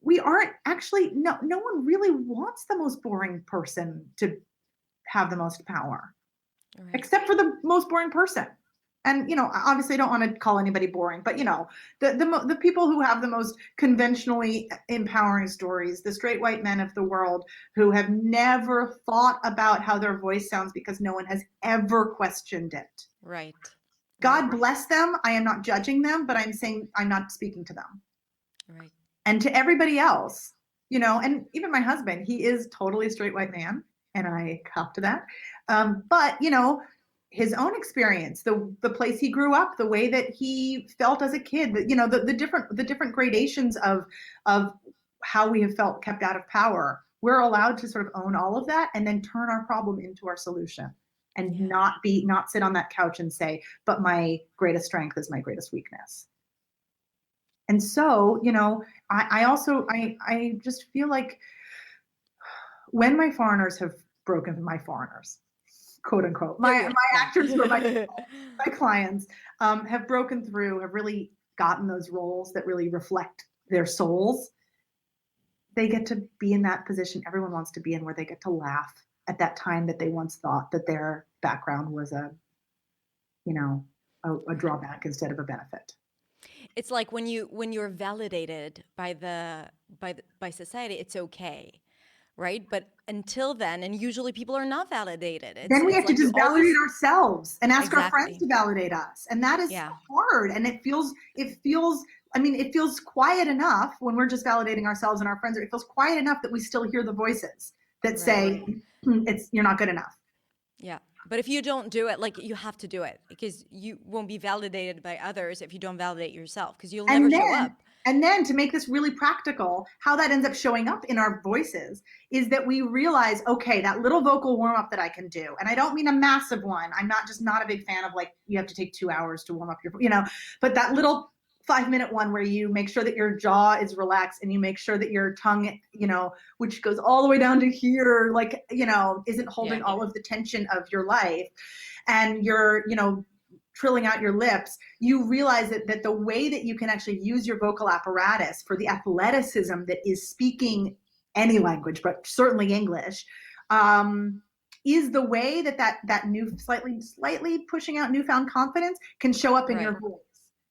we aren't actually, no one really wants the most boring person to have the most power, right, except for the most boring person. And, obviously I don't want to call anybody boring, but, the people who have the most conventionally empowering stories, the straight white men of the world who have never thought about how their voice sounds because no one has ever questioned it. Right. God bless them. I am not judging them, but I'm saying I'm not speaking to them. Right. And to everybody else, and even my husband, he is totally a straight white man, and I cop to that. But, his own experience, the place he grew up, the way that he felt as a kid, the different gradations of how we have felt kept out of power. We're allowed to sort of own all of that and then turn our problem into our solution, and not sit on that couch and say, but my greatest strength is my greatest weakness. And so, I just feel like when my foreigners have broken, my foreigners, quote unquote, my actors who are my clients, have broken through, have really gotten those roles that really reflect their souls, they get to be in that position everyone wants to be in, where they get to laugh at that time that they once thought that their background was a drawback instead of a benefit. It's like when you're validated by society, it's okay, right? But until then, and usually people are not validated. Then we have to just validate ourselves and ask our friends to validate us, and that is hard. And it feels. I mean, it feels quiet enough when we're just validating ourselves and our friends. It feels quiet enough that we still hear the voices that say you're not good enough. Yeah. But if you don't do it, like, you have to do it, because you won't be validated by others if you don't validate yourself, because you'll never show up. And then to make this really practical, how that ends up showing up in our voices is that we realize, okay, that little vocal warm up that I can do, and I don't mean a massive one. I'm not a big fan of like, you have to take 2 hours to warm up your, but that little 5-minute one where you make sure that your jaw is relaxed and you make sure that your tongue, which goes all the way down to here, like, isn't holding all of the tension of your life, and you're, trilling out your lips, you realize that the way that you can actually use your vocal apparatus for the athleticism that is speaking any language, but certainly English, is the way that new, slightly pushing out newfound confidence can show up in your voice.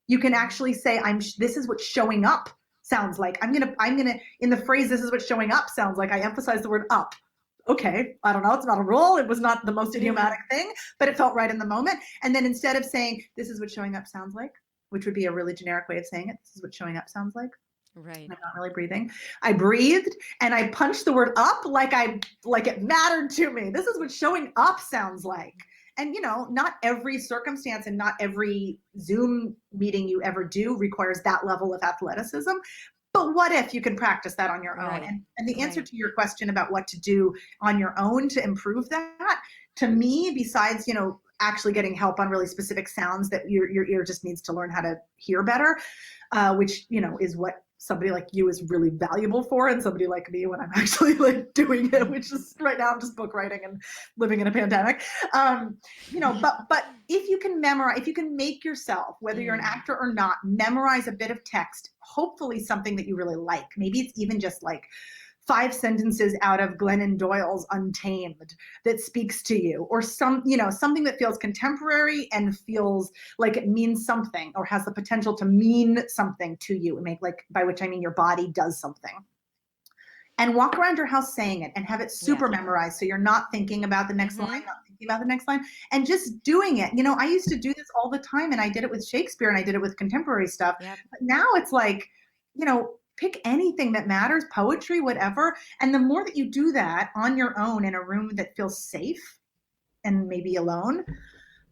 You can actually say, this is what showing up sounds like. I'm gonna in the phrase, this is what showing up sounds like, I emphasize the word up. Okay, I don't know, it's not a rule. It was not the most idiomatic thing, but it felt right in the moment. And then instead of saying, this is what showing up sounds like, which would be a really generic way of saying it, this is what showing up sounds like. Right. I'm not really breathing. I breathed and I punched the word up like it mattered to me. This is what showing up sounds like. And, not every circumstance and not every Zoom meeting you ever do requires that level of athleticism. But what if you can practice that on your own? And the answer to your question about what to do on your own to improve that, to me, besides, actually getting help on really specific sounds that your ear just needs to learn how to hear better, which, is what somebody like you is really valuable for, and somebody like me when I'm actually like doing it, which is right now I'm just book writing and living in a pandemic. But if you can memorize, if you can make yourself, whether you're an actor or not, memorize a bit of text, hopefully something that you really like. Maybe it's even just like 5 sentences out of Glennon Doyle's Untamed that speaks to you, or something that feels contemporary and feels like it means something or has the potential to mean something to you, and by which I mean your body does something. And walk around your house saying it and have it super memorized, so you're not thinking about the next line, not thinking about the next line, and just doing it. I used to do this all the time, and I did it with Shakespeare and I did it with contemporary stuff. But now it's like, pick anything that matters, poetry, whatever. And the more that you do that on your own in a room that feels safe and maybe alone,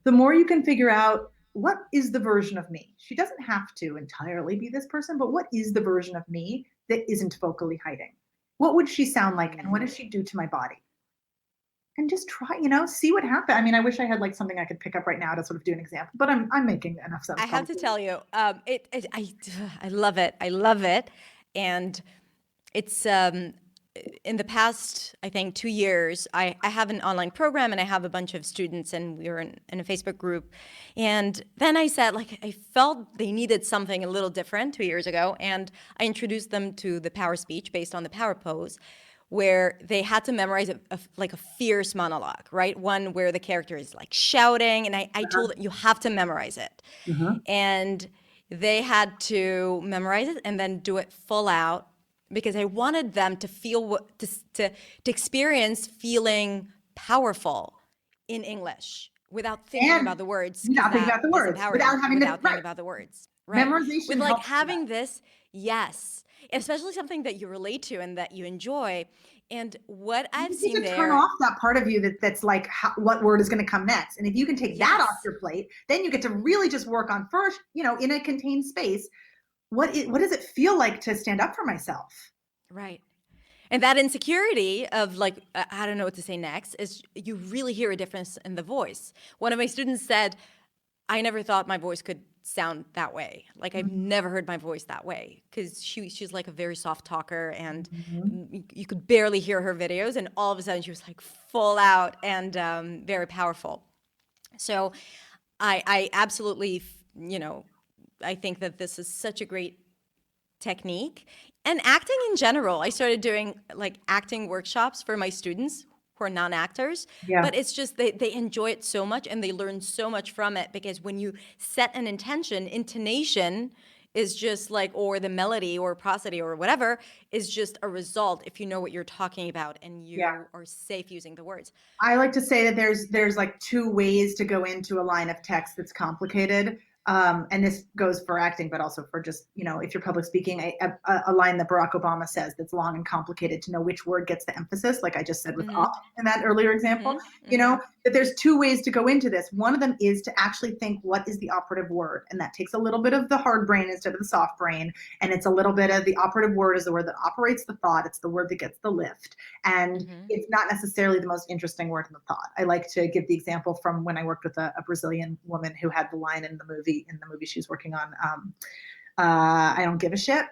the more you can figure out, what is the version of me? She doesn't have to entirely be this person, but what is the version of me that isn't vocally hiding? What would she sound like? And what does she do to my body? And just try, see what happens. I mean, I wish I had like something I could pick up right now to sort of do an example, but I'm making enough sense. I have to tell you, I love it. I love it. And it's in the past, I think, 2 years, I have an online program and I have a bunch of students, and we were in a Facebook group. And then I said, I felt they needed something a little different 2 years ago. And I introduced them to the power speech based on the power pose, where they had to memorize a fierce monologue, right? One where the character is like shouting, and I told them, you have to memorize it. And they had to memorize it and then do it full out, because I wanted them to feel to experience feeling powerful in English without thinking about the words. Without thinking about the words. Without thinking about the words. Right. Memorization. With having this, yes. Especially something that you relate to and that you enjoy. And what I've seen there, you turn off that part of you that's like, what word is going to come next. And if you can take that off your plate, then you get to really just work on first, in a contained space, what does it feel like to stand up for myself? Right. And that insecurity of I don't know what to say next, is you really hear a difference in the voice. One of my students said, I never thought my voice could sound that way. Like I've never heard my voice that way, because she's like a very soft talker, and you could barely hear her videos, and all of a sudden she was like full out and very powerful. So I absolutely, I think that this is such a great technique. And acting in general, I started doing like acting workshops for my students who are non-actors, Yeah. but it's just they enjoy it so much and they learn so much from it, because when you set an intention, intonation is just like, or the melody or prosody or whatever is just a result if you know what you're talking about and you are safe using the words. I like to say that there's like two ways to go into a line of text that's complicated. And this goes for acting, but also for just, if you're public speaking, a line that Barack Obama says that's long and complicated to know which word gets the emphasis, like I just said with up in that earlier example, that there's two ways to go into this. One of them is to actually think, what is the operative word? And that takes a little bit of the hard brain instead of the soft brain. And it's a little bit of the operative word is the word that operates the thought. It's the word that gets the lift. And it's not necessarily the most interesting word in the thought. I like to give the example from when I worked with a Brazilian woman who had the line in the movie she was working on, I don't give a shit.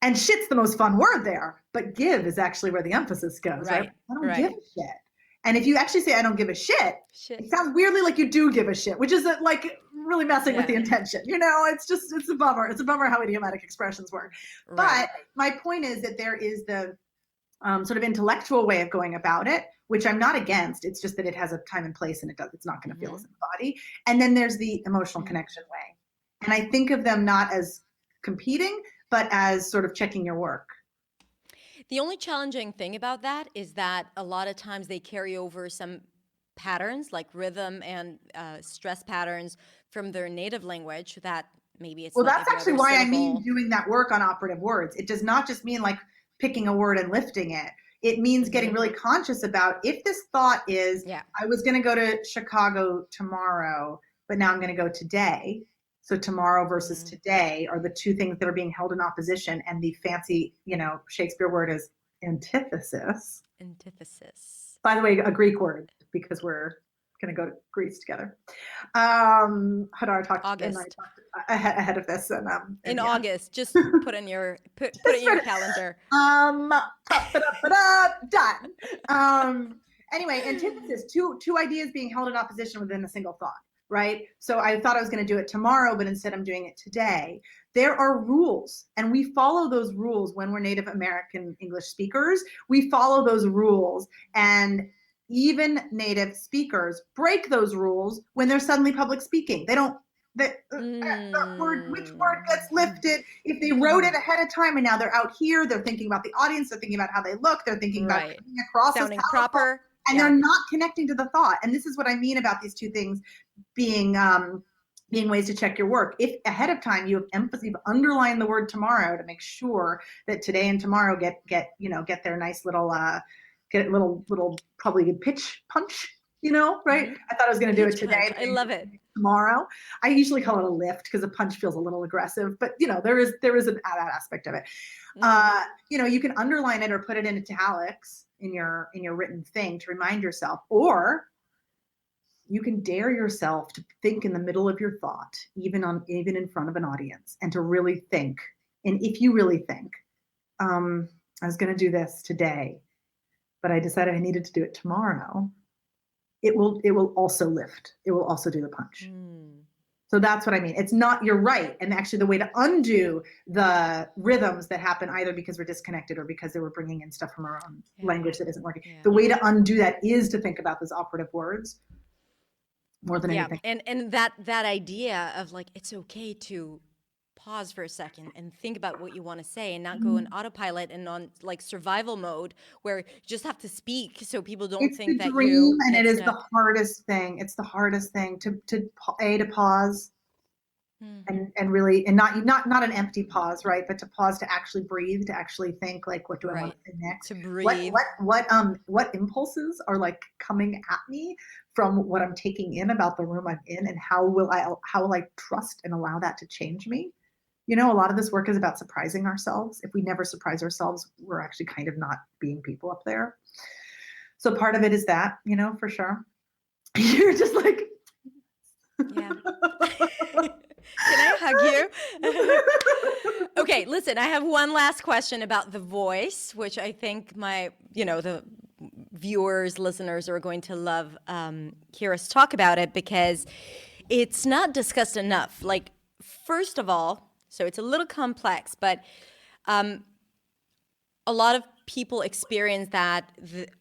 And shit's the most fun word there, but give is actually where the emphasis goes, right? I don't give a shit. And if you actually say I don't give a shit, it sounds weirdly like you do give a shit, which is like really messing with the intention. It's a bummer. It's a bummer how idiomatic expressions work. Right. But my point is that there is the sort of intellectual way of going about it, which I'm not against. It's just that it has a time and place, and it's not going to feel as in the body. And then there's the emotional connection way. And I think of them not as competing, but as sort of checking your work. The only challenging thing about that is that a lot of times they carry over some patterns, like rhythm and stress patterns from their native language that maybe it's well, that's actually why syllable. I mean doing that work on operative words. It does not just mean like picking a word and lifting it. It means getting really conscious about if this thought is, I was going to go to Chicago tomorrow, but now I'm going to go today. So tomorrow versus today are the two things that are being held in opposition. And the fancy, Shakespeare word is antithesis. Antithesis. By the way, a Greek word, because we're going to go to Greece together. Hadar talked ahead of this, and in August. Just put in your calendar. Done. Anyway, antithesis. Two ideas being held in opposition within a single thought. Right? So I thought I was going to do it tomorrow, but instead I'm doing it today. There are rules, and we follow those rules when we're Native American English speakers. We follow those rules, and even native speakers break those rules when they're suddenly public speaking. They don't, which word gets lifted? If they wrote it ahead of time and now they're out here, they're thinking about the audience, they're thinking about how they look, they're thinking about coming across sounding proper. And they're not connecting to the thought. And this is what I mean about these two things being ways to check your work. If ahead of time you have emphasis, you've underlined the word tomorrow to make sure that today and tomorrow get their nice little probably pitch punch, right? I thought I was going to do it today. I love it. Tomorrow. I usually call it a lift because a punch feels a little aggressive, but there is that aspect of it. You can underline it or put it in italics in your written thing to remind yourself, or you can dare yourself to think in the middle of your thought, even in front of an audience, and to really think. And if you really think, I was going to do this today, but I decided I needed to do it tomorrow, it will also lift. It will also do the punch. So that's what I mean. It's not, you're right. And actually the way to undo the rhythms that happen either because we're disconnected or because they were bringing in stuff from our own language that isn't working. The way to undo that is to think about those operative words more than anything. And that idea of like, it's okay to pause for a second and think about what you want to say and not go in autopilot and on like survival mode where you just have to speak so people don't think that you. And it is the hardest thing. It's the hardest thing to pause and really, and not an empty pause, right? But to pause, to actually breathe, to actually think like, what do I want to say next? To breathe. What impulses are like coming at me from what I'm taking in about the room I'm in, and how will I trust and allow that to change me? A lot of this work is about surprising ourselves. If we never surprise ourselves, we're actually kind of not being people up there. So part of it is that, for sure. You're just like, Can I hug you? Okay, listen, I have one last question about the voice, which I think the viewers, listeners are going to love hear us talk about it because it's not discussed enough. Like, first of all, so it's a little complex, but a lot of people experience that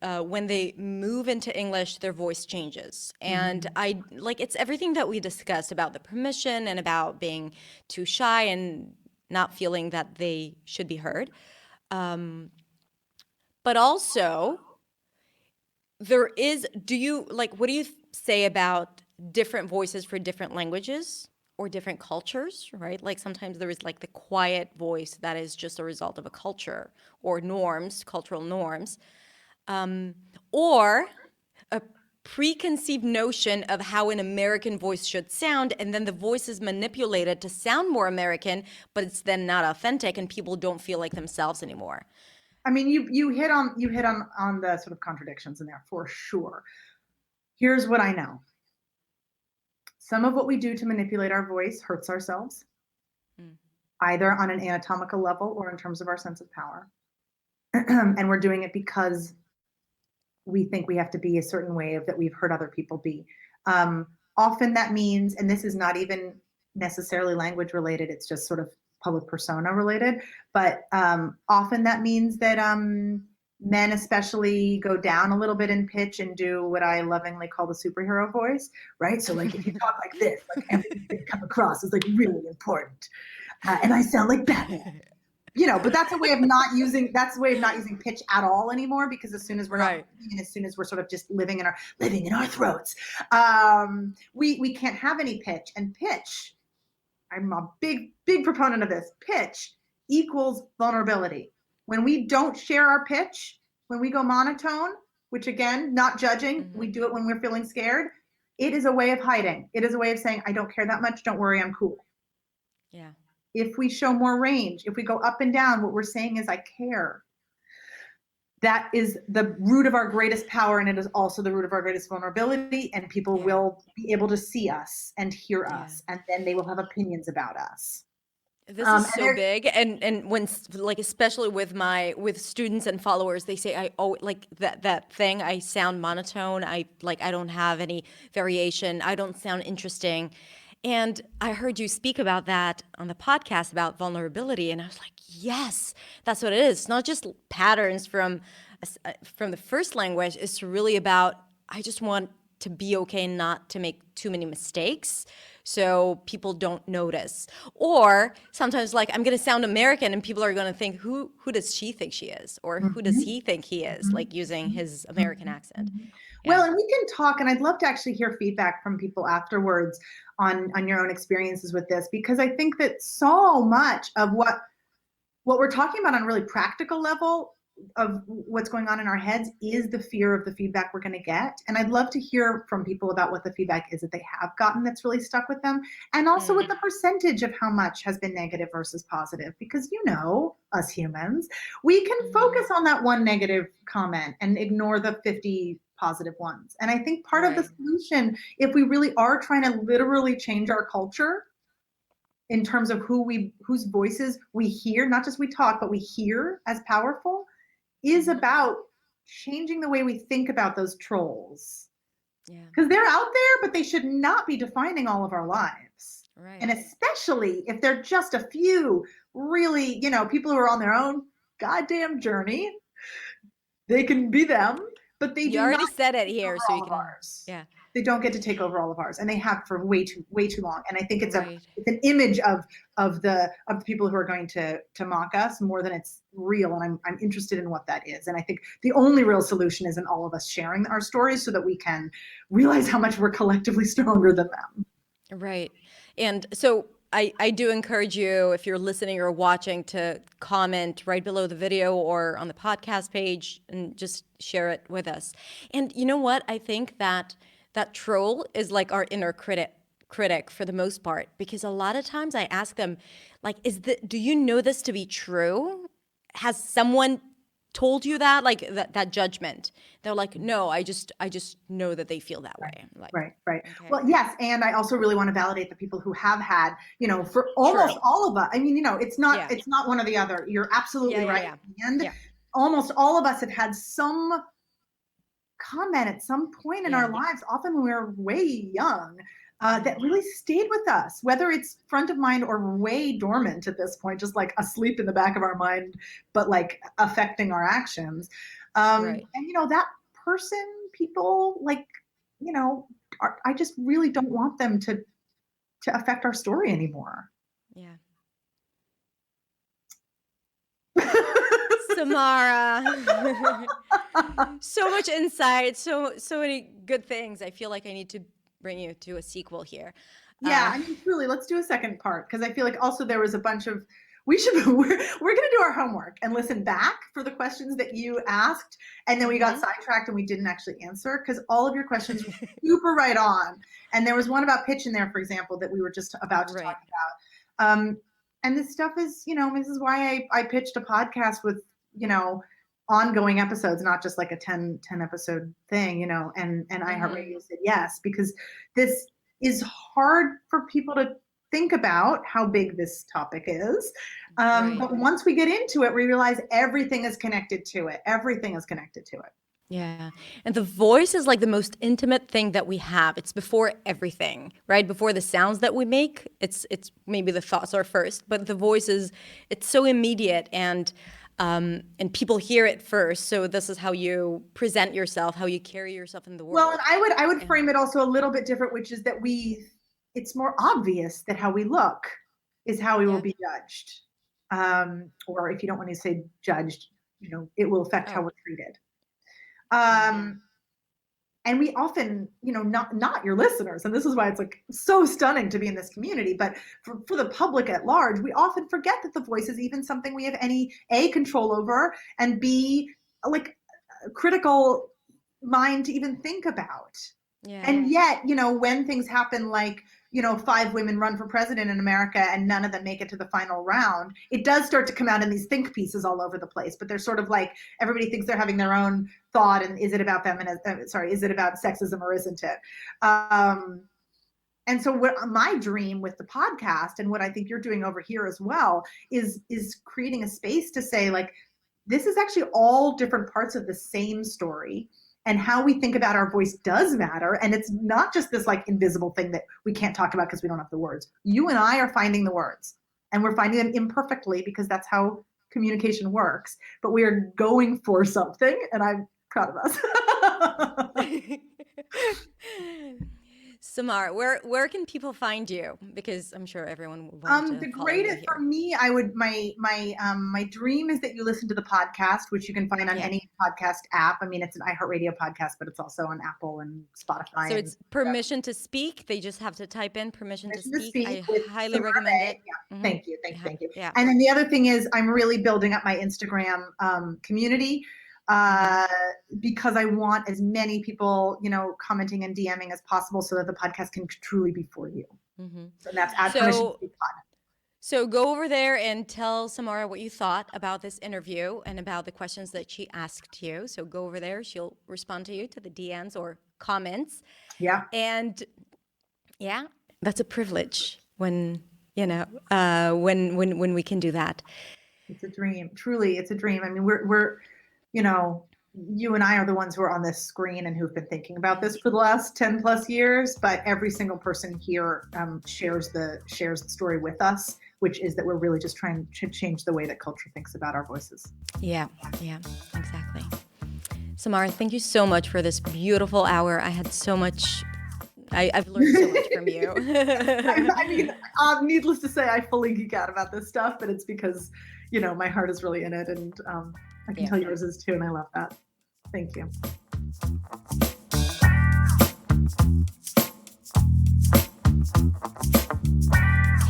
when they move into English, their voice changes. And it's everything that we discussed about the permission and about being too shy and not feeling that they should be heard. But also, what do you say about different voices for different languages or different cultures, right? Like sometimes there is like the quiet voice that is just a result of a culture or norms, cultural norms, or a preconceived notion of how an American voice should sound, and then the voice is manipulated to sound more American, but it's then not authentic, and people don't feel like themselves anymore. I mean, you hit on the sort of contradictions in there for sure. Here's what I know. Some of what we do to manipulate our voice hurts ourselves, either on an anatomical level or in terms of our sense of power. And we're doing it because we think we have to be a certain way that we've heard other people be. Often that means, and this is not even necessarily language related, it's just sort of public persona related, but often that means that men especially go down a little bit in pitch and do what I lovingly call the superhero voice, right? So like if you talk like this, like everything come across is like really important. And I sound like Batman. But that's a way of not using pitch at all anymore, because as soon as we're not, and as soon as we're sort of just living in our throats, we can't have any pitch. And pitch, I'm a big proponent of this. Pitch equals vulnerability. When we don't share our pitch, when we go monotone, which again, not judging, we do it when we're feeling scared. It is a way of hiding. It is a way of saying, I don't care that much. Don't worry, I'm cool. Yeah. If we show more range, if we go up and down, what we're saying is, I care. That is the root of our greatest power, and it is also the root of our greatest vulnerability, and people will be able to see us and hear us, and then they will have opinions about us. This is so big, and when especially with students and followers, they say that thing. I sound monotone. I don't have any variation. I don't sound interesting. And I heard you speak about that on the podcast about vulnerability, and I was like, yes, that's what it is. It's not just patterns from the first language. It's really about, I just want to be okay not to make too many mistakes so people don't notice. Or sometimes I'm going to sound American and people are going to think, who does she think she is? Or who does he think he is, using his American accent. Yeah. Well, and we can talk, and I'd love to actually hear feedback from people afterwards on your own experiences with this, because I think that so much of what we're talking about on a really practical level of what's going on in our heads is the fear of the feedback we're going to get. And I'd love to hear from people about what the feedback is that they have gotten that's really stuck with them, and also what the percentage of how much has been negative versus positive, because us humans, we can focus on that one negative comment and ignore the 50 positive ones. And I think part of the solution, if we really are trying to literally change our culture in terms of whose voices we hear, not just we talk, but we hear as powerful, is about changing the way we think about those trolls. Yeah. Because they're out there, but they should not be defining all of our lives. Right. And especially if they're just a few really, people who are on their own goddamn journey, they can be them. But you already said it here, so you can. Ours. Yeah, they don't get to take over all of ours, and they have for way too long. And I think it's it's an image of the people who are going to mock us more than it's real. And I'm interested in what that is. And I think the only real solution is in all of us sharing our stories so that we can realize how much we're collectively stronger than them. Right, and so. I do encourage you, if you're listening or watching, to comment right below the video or on the podcast page and just share it with us. And you know what? I think that troll is like our inner critic for the most part, because a lot of times I ask them, do you know this to be true? Has someone told you that, like that judgment? They're like, no, I just know that they feel that way. Like, right. okay. Well, yes, and I also really want to validate the people who have had, for almost all of us. I mean, it's not one or the other. You're absolutely right. Yeah. And almost all of us have had some comment at some point in our lives, often when we were way young, that really stayed with us, whether it's front of mind or way dormant at this point, just like asleep in the back of our mind, but like affecting our actions. And that person, people, like, I just really don't want them to affect our story anymore. Yeah. Samara, so much insight, so many good things. I feel like I need to bring you to a sequel here. Yeah, I mean, truly, let's do a second part, because I feel like also there was a bunch of, we're going to do our homework and listen back for the questions that you asked, and then we got sidetracked and we didn't actually answer, because all of your questions were super right on. And there was one about pitch in there, for example, that we were just about to talk about. And this stuff is, this is why I pitched a podcast with, ongoing episodes, not just like a 10 episode thing, and iHeartRadio said yes, because this is hard for people to think about how big this topic is. But once we get into it, we realize everything is connected to it. Yeah. And the voice is like the most intimate thing that we have. It's before everything, right? Before the sounds that we make, it's maybe the thoughts are first, but the voice it's so immediate, and people hear it first. So this is how you present yourself, how you carry yourself in the world. Well, and I would frame it also a little bit different, which is that it's more obvious that how we look is how we will be judged. Or if you don't want to say judged, it will affect how we're treated. And we often, not your listeners, and this is why it's like so stunning to be in this community, but for the public at large, we often forget that the voice is even something we have any A, control over, and B, like critical mind to even think about. Yeah. And yet, when things happen like, 5 women run for president in America and none of them make it to the final round, it does start to come out in these think pieces all over the place. But they're sort of like, everybody thinks they're having their own thought, and is it about is it about sexism or isn't it? And so what my dream with the podcast, and what I think you're doing over here as well, is creating a space to say, like, this is actually all different parts of the same story. And how we think about our voice does matter. And it's not just this like invisible thing that we can't talk about because we don't have the words. You and I are finding the words, and we're finding them imperfectly, because that's how communication works. But we are going for something, and I'm proud of us. Samara, where can people find you? Because I'm sure everyone will want to. The greatest for me, my dream is that you listen to the podcast, which you can find on any podcast app. I mean, it's an iHeartRadio podcast, but it's also on Apple and Spotify. So it's Permission to Speak. They just have to type in Permission to Speak. I highly recommend it. Yeah. Mm-hmm. Thank you. Yeah. And then the other thing is, I'm really building up my Instagram community. Because I want as many people, commenting and DMing as possible, so that the podcast can truly be for you. Mm-hmm. So that's Permission to Speak Pod. So go over there and tell Samara what you thought about this interview and about the questions that she asked you. So go over there. She'll respond to you, to the DMs or comments. Yeah. And that's a privilege when we can do that. It's a dream. Truly, it's a dream. I mean, we're you and I are the ones who are on this screen and who've been thinking about this for the last 10 plus years, but every single person here shares the story with us, which is that we're really just trying to change the way that culture thinks about our voices. Yeah, exactly. Samara, thank you so much for this beautiful hour. I had so much, I've learned so much from you. I mean, needless to say, I fully geek out about this stuff, but it's because, my heart is really in it, and I can tell yours is too, and I love that. Thank you.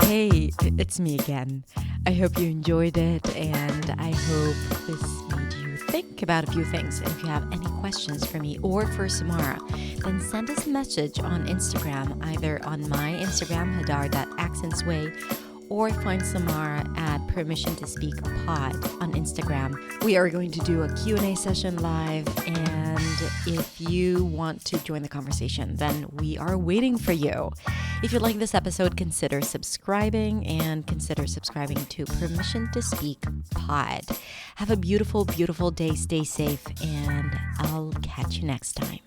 Hey, it's me again. I hope you enjoyed it, and I hope this made you think about a few things. And if you have any questions for me or for Samara, then send us a message on Instagram, either on my Instagram, hadar.accentsway, or find Samara at Permission to Speak Pod on Instagram. We are going to do a Q&A session live, and if you want to join the conversation, then we are waiting for you. If you like this episode, consider subscribing and consider subscribing to Permission to Speak Pod. Have a beautiful, beautiful day. Stay safe, and I'll catch you next time.